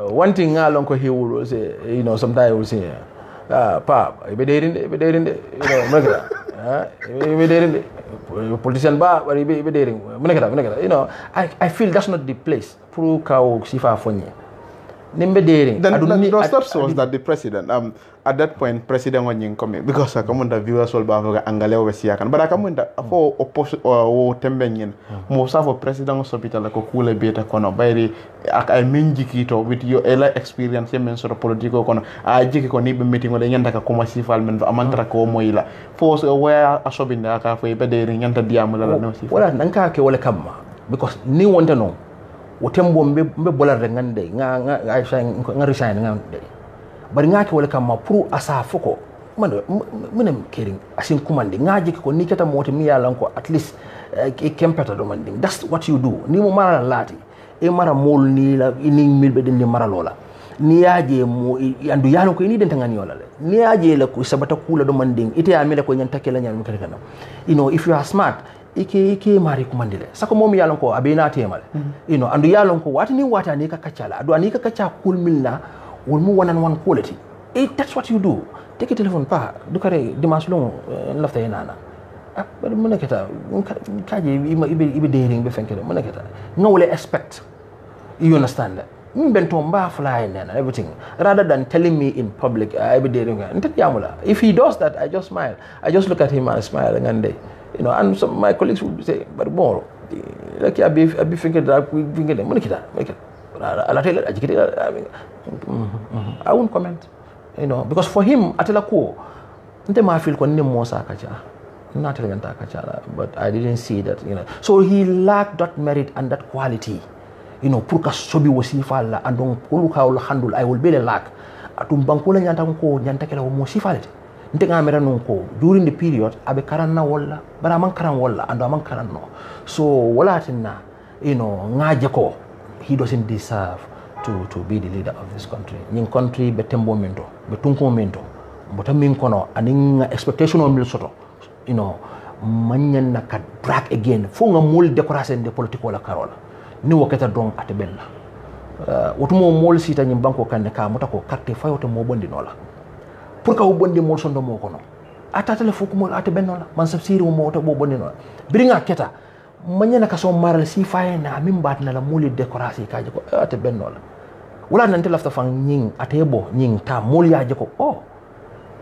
One thing he will say, sometimes he will say, Pap, you be there in the, politician bar, but you be there in, I feel that's not the place. Pro cow, Sifa Fonye. Then that was that the president at that point president was coming because I come the viewers will have angale over siakan but I come the for opposite or tembenyen most of president hospital like cool beta kono by the I mean jikito with your experience men sort of political kono I jiki ko nibe meeting wala nyanda ka koma sifal men amantara ko moyila force where asobinda ka fo be de nyanta diamula no sifal wala nanka ke wala kamma because ni wonta no wotembo mbe bolare ngande nga resign ngande bari ngake wala kam ma pour asa foko man kering asin kumande ngaji ko ni keta moti mi yalla ko at least e kempeta do manding that's what you do ni mo mara lati e mara mol ni la ni milbe den ni mara lola ni yaje mo andu yalla ko ni den tangani wala le ni yaje la ko sabata kula do manding ite amele ko nyanta kala nyam kala kana if you are smart ike mari kumandile sako mom yalon ko abena temal andu yalon ko watani watani ka kacala adu ani ka kacha kulmilna wol mu one quality that's what you do take a telephone pa du kare dimanche long lafta yenana but munaketa kaje ibe daring be fenkere munaketa ngawle expect you understand that bento mba fly and everything rather than telling me in public ibe daring if he does that I just smile I just look at him and smile and day and some my colleagues would say, but more, like I be thinking that we get them, make it. I won't comment, because for him, Atelako, I feel not but I didn't see that, So he lacked that merit and that quality, Purka Sobi was sifala and don't Puluka handle, I will be a lack. Atum Bankula Yantanko, Yantakela, Mosifality. During the period abe karanna walla bara man karan walla and man karanno so wala tinna ngaje ko he doesn't deserve to be the leader of this country nin country be tembo mento be tunko mento mbota min kono anin expectation on mil soto manyan na ka drag again fo nga mol décoration de politique wala karola ni wakata don ate bella wotumo mol sita nyim banko kanne ka mutako carte fayoto mo bondi nola pour que bondi mol sondo mo kono ata telefon ko mo ate bennola man sabsiri mo to bo bondi no biringa keta manyana ka so maral si fayna min batna la moli décoration kaaje ko ate bennola wala nan telafta fan nying ate bo nying ta mol yaaje ko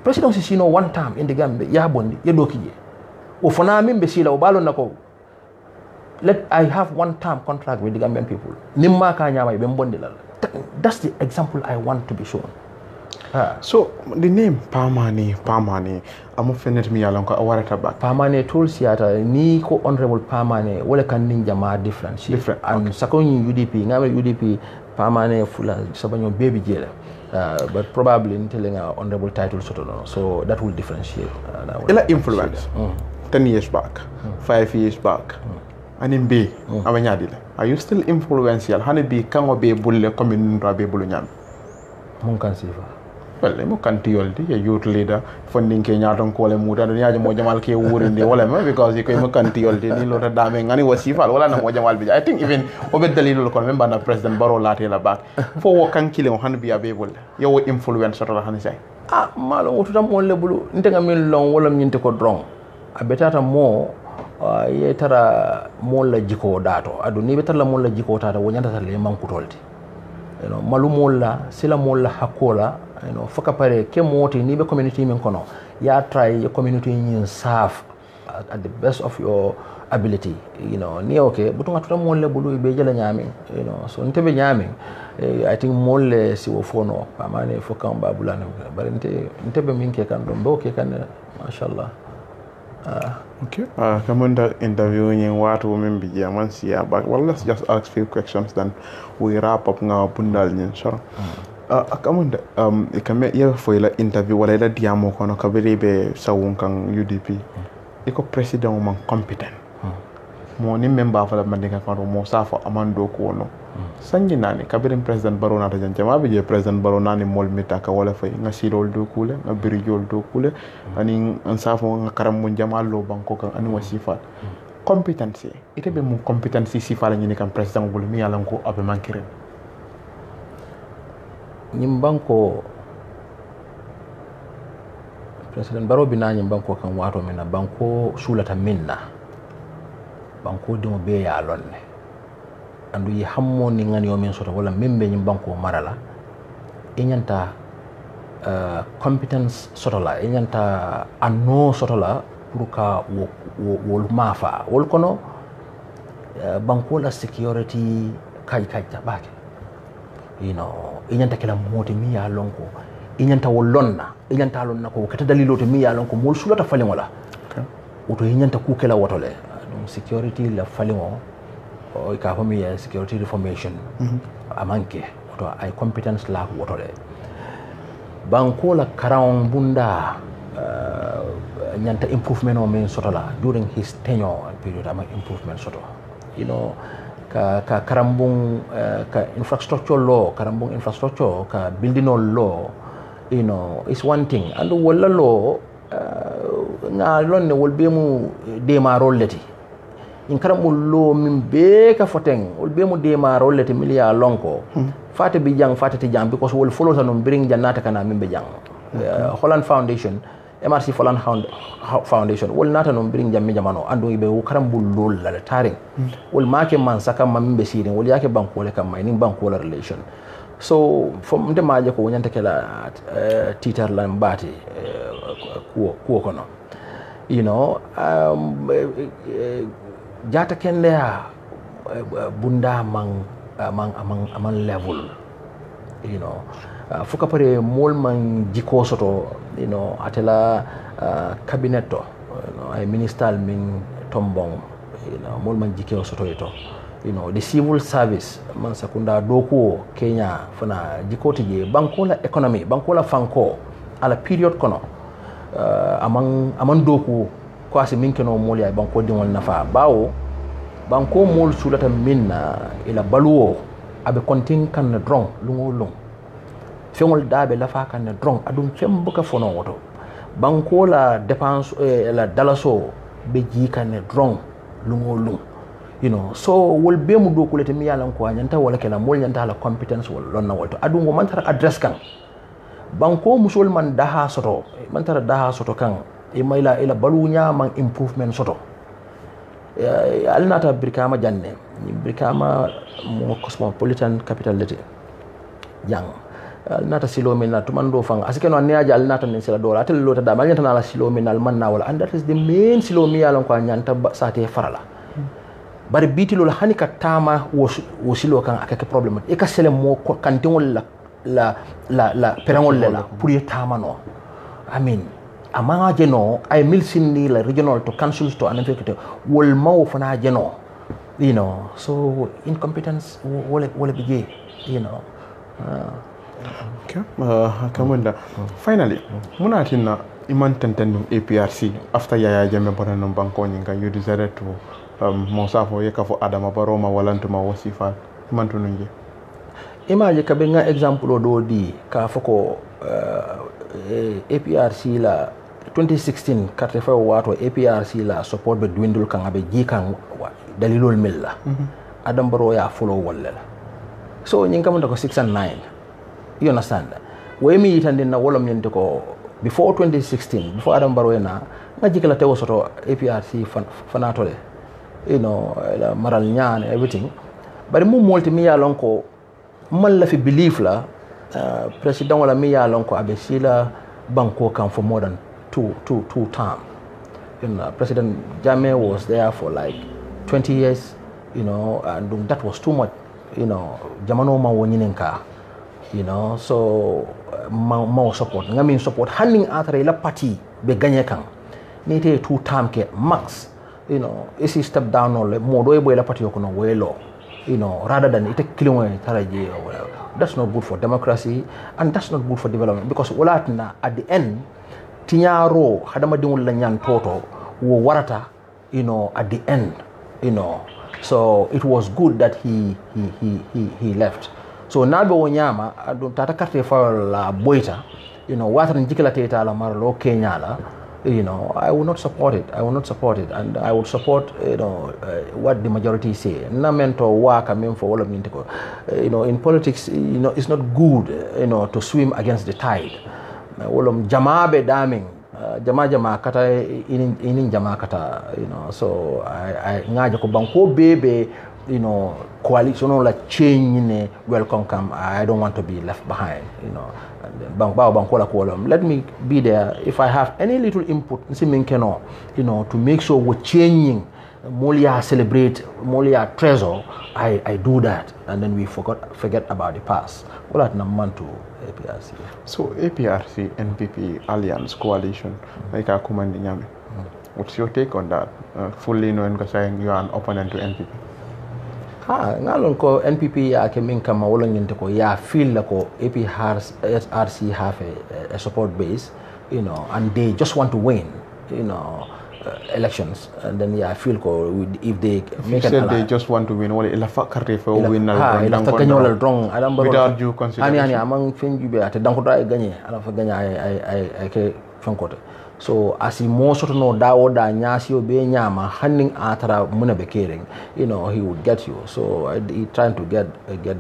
president sino one time in the Gambia ya bondi ya dokije o fona min be sila o balon nako let I have one term contract with the Gambian people nimma ka nyama be bondi la that's the example I want to be shown. So the name Manneh I'm finished me along a warata back. Manneh tools yata ni ko honorable Manneh wala kan ninja ma different and sakon UDP ngam UDP Manneh fula sabanyo baby jela but probably telling honorable title so that will differentiate ila influence 10 years back 5 years back anin be awanyadile are you still influential hani be kango be bulle commune ndo be bulu nyam mon kan sifa well mo kanti yoldi a youth leader funding ke nyaton ko le muta do nyaaje mo jamal ke wurinde wala ma because ko mo kanti yoldi ni lota dame ngani wasifal wala na mo jamal bi I think even o be dalilo ko member na president baro lati la back fo wo kan kile on han biya be bol yo influence to la han say malo wututa mo le bulu ntenga min lon wala nyinte ko drong abetata mo ye tara mo la jiko dato adu ni betala mo la jiko tata wonyanta le mankutolti malu molla sila molla hakola foka pare ke moti ni be community men kono ya try your community in serve at the best of your ability ni okay butunga tuta molle bulu be jela nyami so ntebe nyami I think molle si wo fono Manneh foka mbabulana bare ntebe minke kan do ke kan mashallah Okay. Come on that interview in what women be German see but well let's just ask few questions then we wrap up now bundal nyin so. Come on ikame ya for la interview wala la diamo kono kabiri be sawun kan UDP. Iko president man competent. Mo ni member fa la mandika kan mo safa amando ko no. Sanji nani kabirin president baro na tajan jama be president baro nani mol mitaka wala fay nga sirol do kule nga birijol do kule ani an safo nga karam mun jama lo banko kan ani wasifa competency ite be mun competency sifa la nyini kan president gol mi yalla ko abe mankire nyim banko president baro bina nyim banko kan wato mena banko sulata minna banko dimo be ya lonne andu yi hammo ni ngani o min soto wala membe nyim banko marala inyanta competence soto la inyanta anno soto la pour ka wol mafa wol kono banko la security kaj tabake inyanta kala moti mi ya lonko inyanta wolonna inyanta lonna ko kata dalilo to mi ya lonko mol sulata falen wala oto inyanta ku kala wotole donc security la falen o ka fami security reformation amanke to ay competence la wotole banko la karawon bunda nyanta improvement o men sotola during his tenure period ama improvement soto ka karambung ka infrastructure law karambung infrastructure ka building law is one thing and wala law nga lonne wol be mu demarol leti in karamul law min be ka foteng wol be mu demarol leti milia lonko fate bi jang fate ti jang because wol follow tanom bring jannata kana min be jang Holland Foundation MRC Holland Foundation wol nata non bring jammi jamano ando ibe wo karambul lol la taring wol make man saka mam be sirin wol yake banko le kam may ning banko la relation so from de maje ko nyanta kala titar la mbati ko kono jata kende ha bunda amang level fuka pare mol man jiko soto atela cabinet to ay minister min tombong mol man jiko soto ito the civil service man sakunda doko Kenya fana jiko tije bankola economy bankola fanko ala period kono amang doku ko asi min keno mol ya banko dingol nafa bawo banko mol sulata minna ila baluwo abe kontin kan drong lungo fengol dabe la fa kan drong adum fem buka fono woto banko la dépense la dalaso be ji kan drong lungo so wol be mu do kulete mi yalan ko nyanta wala kala mol nyanta la competence wol lonna wolto adum man tara address kan banko musul man daha soto man tara daha soto kan e mayla ila balunya man improvement soto alnata Brikama janne Brikama mo cosmopolitan capital lete jang nata silomina tumando fang asikeno niaja alnata nen sila dola atel lota da malnyanta na la silomina manna wala and that is the main silomia lon ko nyanta sate farala bari biti lol hanika tama wo silo kan akake problem e ka sele mo kantingol la perangol la pour tama no amanga jeno ay milsini la regional to councils to anafekete wol maw fana jeno so incompetence wala bige okay kamunda finally muna tinna iman tantan APRC after Yaya Jammeh bonan banko nyinga you decided to mosafo yeka fo Adama Barrow ma walantuma wasifa iman tununje imaje kabe nga example do di ka foko APRC la 2016 carte fa wato APRC la support be dwindul kan abe jikan dalilol milla Adam Barrow ya follow walla so nyinga mun ko 6 and 9 you understand we mi itande na wolom nyente ko before 2016 before Adam Barrow na jikala tewo soto APRC fanatole la maral nyane everything bari mu molti mi ya lon ko man la fi belief la president wala mi ya lon ko abe sila banko kan for more than two term President Jammeh was there for like 20 years and that was too much jamano ma woninenka so ma support ngamin support handing atare la party be gagner kan nite 2 term ke max, you know, isi step down or more do boy la party ko no way low, you know, rather than ite killing taraji or whatever. That's not good for democracy and that's not good for development because walatina at the end tinyaro hadama dingul la nyan toto wo warata, you know, at the end, you know. So it was good that he left. So nabe wonyama adun tata carte fa la boita, you know, wata njikila teta la marlo Kenya la, you know, I will not support it. I will not support it, and I will support, you know, what the majority say. Na mento work I mean for all of me, you know, in politics, you know, it's not good, you know, to swim against the tide. All of jamabe daming, jama kata inin jama kata, you know. So I ngaja ko banko bebe, you know, coalition or change welcome come. I don't want to be left behind, you know. Let me be there. If I have any little input, you know, to make sure we're changing, Molia celebrate, Molia treasure, I do that, and then we forget about the past. All that number to APRC. So APRC NPP alliance coalition, like I command in Yami. What's your take on that? Fully knowing saying you are an opponent to NPP. Ngalon ko NPP ya kemin kama wala nyinte ko ya feel ko APRC have a support base, you know, and they just want to win, you know, elections, and then I feel ko if they make an they just want to win, wala ila fakarte for win al wrong without due consideration. Ani amang fin jube ate danko da gagner ala fa gagner ay ke fankote. So as he most sort of know dawo da nyasi obe nyama handing atara muna be caring, you know, he would get you. So he trying to get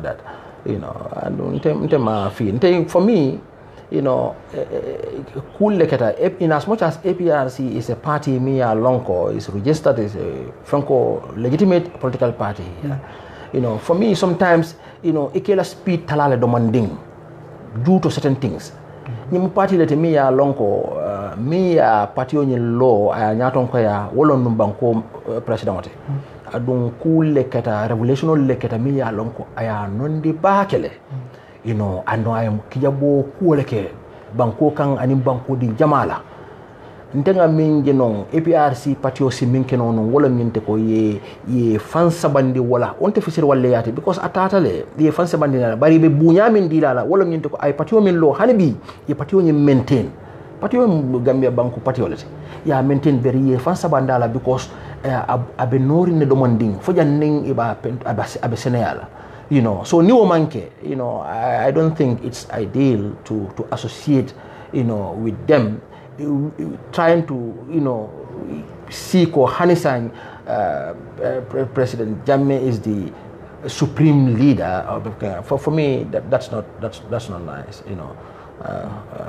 that, you know, and for me, you know, cool leketa in as much as APRC is a party me lonko is registered as a Franco legitimate political party, you know, for me sometimes, you know, ikela speed talale demanding due to certain things. Ni party lete mi ya lonko mi ya party onye law aya nyaton ko ya wolon num banko president adun kule keta revolutionary leketa mi ya lonko aya nondi bakele, you know, ando ay kijabo kule ke banko kan anim banko di jamala ndenga minje non APRC party o si minke non wala minte ko ye fansa bandi wala onte fisir wala yati because atata le ye fansa bandi na bari be bunya min dilala wala minte ko ay party o min lo hanibi ye party o ni maintain party o Gambia banko party o lati ya maintain beri ye fansa bandala because abe nori ne demanding fo janning iba abe seneyala, you know. So niwo manke, you know, I don't think it's ideal to associate, you know, with them trying to, you know, seek or harnessing President Jammeh is the supreme leader of the, for me that's not nice, you know.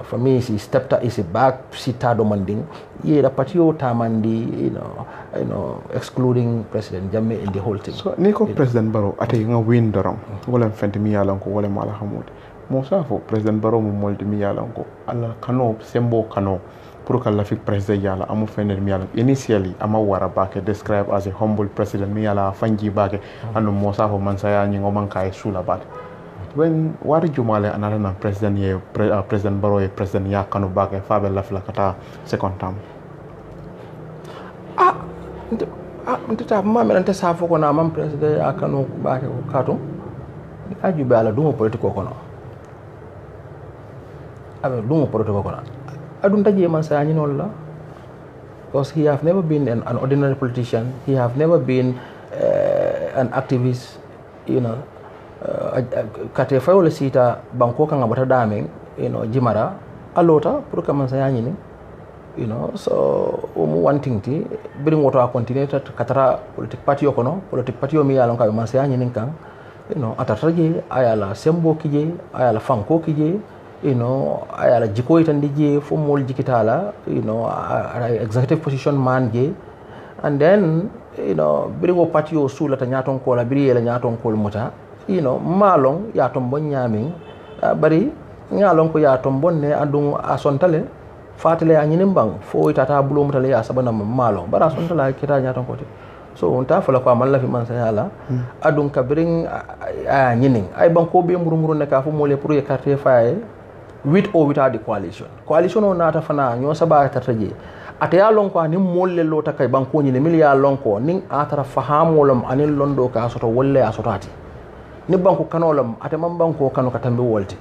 For me, he stepped up, is a back sita demanding, yeah, the party tamandi, you know, excluding President Jammeh in the whole thing. So, Nico President Barrow, ate nga win dorong, wala mfenti miyalanko, wala mala hamud. Mosafo President Barrow mo moldi miyalanko, ala kano sembo kano, pour que la president yala amu fender miyalanko. Initially, ama wara bake described as a humble president miyala fanji bake, anu mosafo mansaya nyingo mankai sula bake. When wari jumale another na president ye President Barrow ye president ya kanu bake fabe lafla kata second term. Ntita mama nante safo ko na mam president ya kanu bake ko kato aju bala dumo politiko kono abe dumo politiko kono adun taje man sa ni non la because he have never been an ordinary politician, he have never been an activist, you know. Kate fayole sita banko kan abata daming, you know, jimara alota pour que man sa yani, you know. So one thing ti bring water continue to katara politic party okono politic party o mi yalon ka man sa yani kan, you know, atataje ayala sembo kije ayala fanko kije, you know, ayala jiko itandi je fo mol jikitala, you know, executive position man je, and then, you know, bring o party o sula ta nyaton ko la biri la nyaton ko mota, you know, malong ya tombon nyaming bari ngalong ko ya tombon ne andung asontale fatale anyinin bang fo itata bulo mutale ya sabana malong bara asontala kita nyaton ko te so unta fala ko amalla fi man sayala adun kabring anyinin ay banko be murumuru ne ka fo mole pour carte faye with or without the coalition on nata fana nyo saba tartaje ate ya lonko ani molle lota kay banko ni mil ya lonko ning atara fahamolam ani londo ka soto wolle a sotati ni banko kanolam ate man banko kanu katambe wolti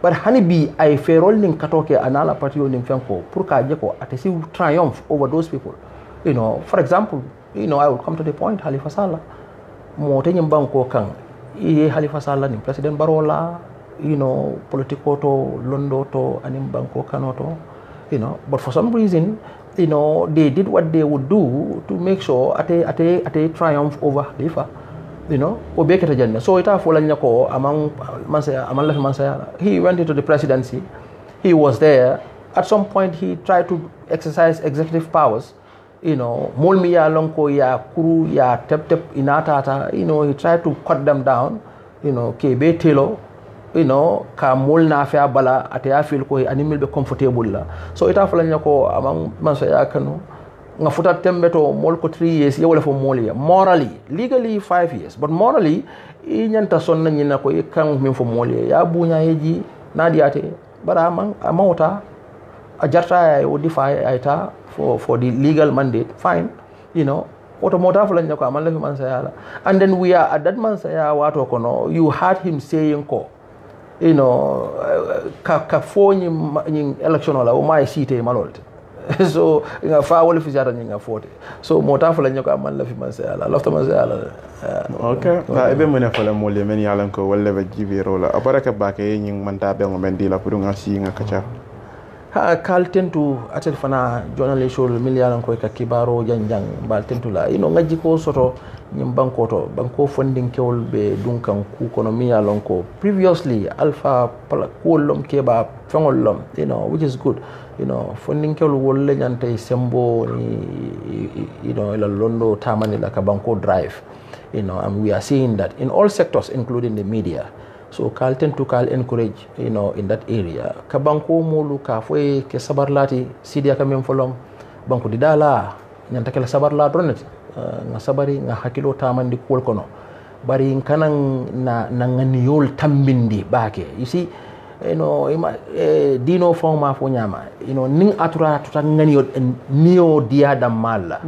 but hani bi ay ferol ning katoke anala patio ning fenko pour ka jeko ate si triumph over those people for example I would come to the point Halifa Sallah mo te nyim banko kan iye Halifa Sallah ni president barola politiko to londo to anim banko kanoto but for some reason they did what they would do to make sure at a triumph over Halifa obeketa janna so ita folanya ko among Mansaya he went into the presidency, he was there. At some point he tried to exercise executive powers, molmi ya lonko ya kuru ya tep inatata, he tried to cut them down, kebe telo ka mol na fa bala ate ya feel ko animal be comfortable la so ita folanya ko among Mansaya kanu nga futa tembe to mol ko 3 years ya wala fo mol ya morally legally 5 years but morally i nyanta sonna nyina ko kan min fo mol ya bunya heji nadiate bara man amota a jarta ya o defy aita for the legal mandate fine automota fulan ko amal lafi Mansaya and then we are at that Mansaya wato kono you heard him saying ko ka fo nyi election wala o mai site malolte so nga fa wala fi jara nga fote so mota fala nyako amal la fi Mansaya lafta Mansaya okay na ebe mena fala molle men yalan ko wala be jibiro la abaraka bake nyin manta be men di la pour nga si nga kacha ha kal tentu atel fana journalist ol mil yalan ko ka kibaro janjang bal tentu la ngaji ko soto nyim banko funding kewol be dunkan ku kono mi yalan ko previously alpha kolom keba fengolom which is good funding kewol wolle nyante sembo ni ila londo tamani la ka banko drive and we are seeing that in all sectors including the media so kal tend to encourage in that area ka banko mulu ka foy ke sabarlati sidia ka mem folom banko didala nyanta kala sabarla dronati nga sabari nga hakilo tamandi kol kono bari kanan na nganiyol tambindi bake you see dino foma fo nyama ning atura tuta nganiyol nio dia dam malla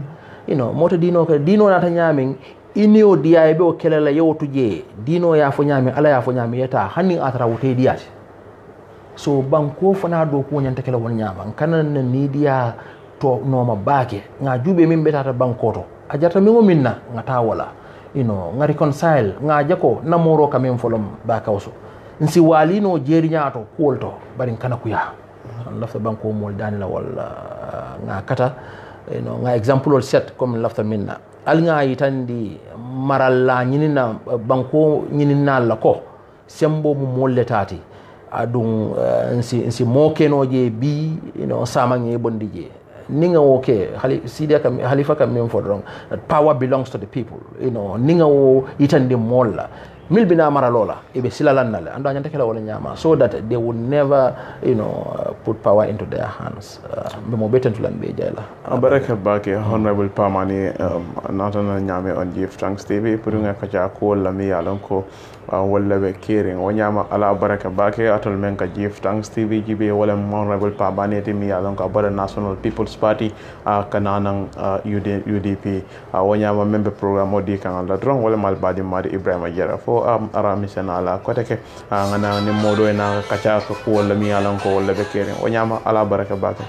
moto dino na ta nyamin inio dia be o kelela yewtuje dino ya fo nyami ala ya fo nyami yeta hanni atara wote diati so banko fana do ko nyanta kala won nyama kanan ni dia to no ma bake nga jube min betata bankoto ajarta mi minna nga ta wala nga reconcile nga jako namoro kamem folom bakawso nsi walino jeri nyaato kolto bari kana kuya lafta banko mol danila wala nga kata nga example set comme lafta minna al nga yitandi maralla nyinina banko nyinina la ko sembo mu molle tati adun nsi mokenoje bi samangi bondije ninga woke Halifa kam mem fodron power belongs to the people ninga wo yitandi molla milbina maralola ibe silalannale ando nyanta kala wala nyama so that they would never put power into their hands be mo beten tulan be jayla baraka bake honorable pamani natana nyame on Give Thanks TV pour nga kacha ko la mi yalon ko wala be kering wanyama ala baraka bake atol men ka Give Thanks TV jibe wala honorable pamani te mi yalon ko bara National People's Party kananang UDP wanyama member program odi kan la dron wala malbadi mari Ibrahima Jara fo arami senala ko teke ngana ni modo na kacha ko wala mi yalon ko wala be kering wanyama ala baraka bake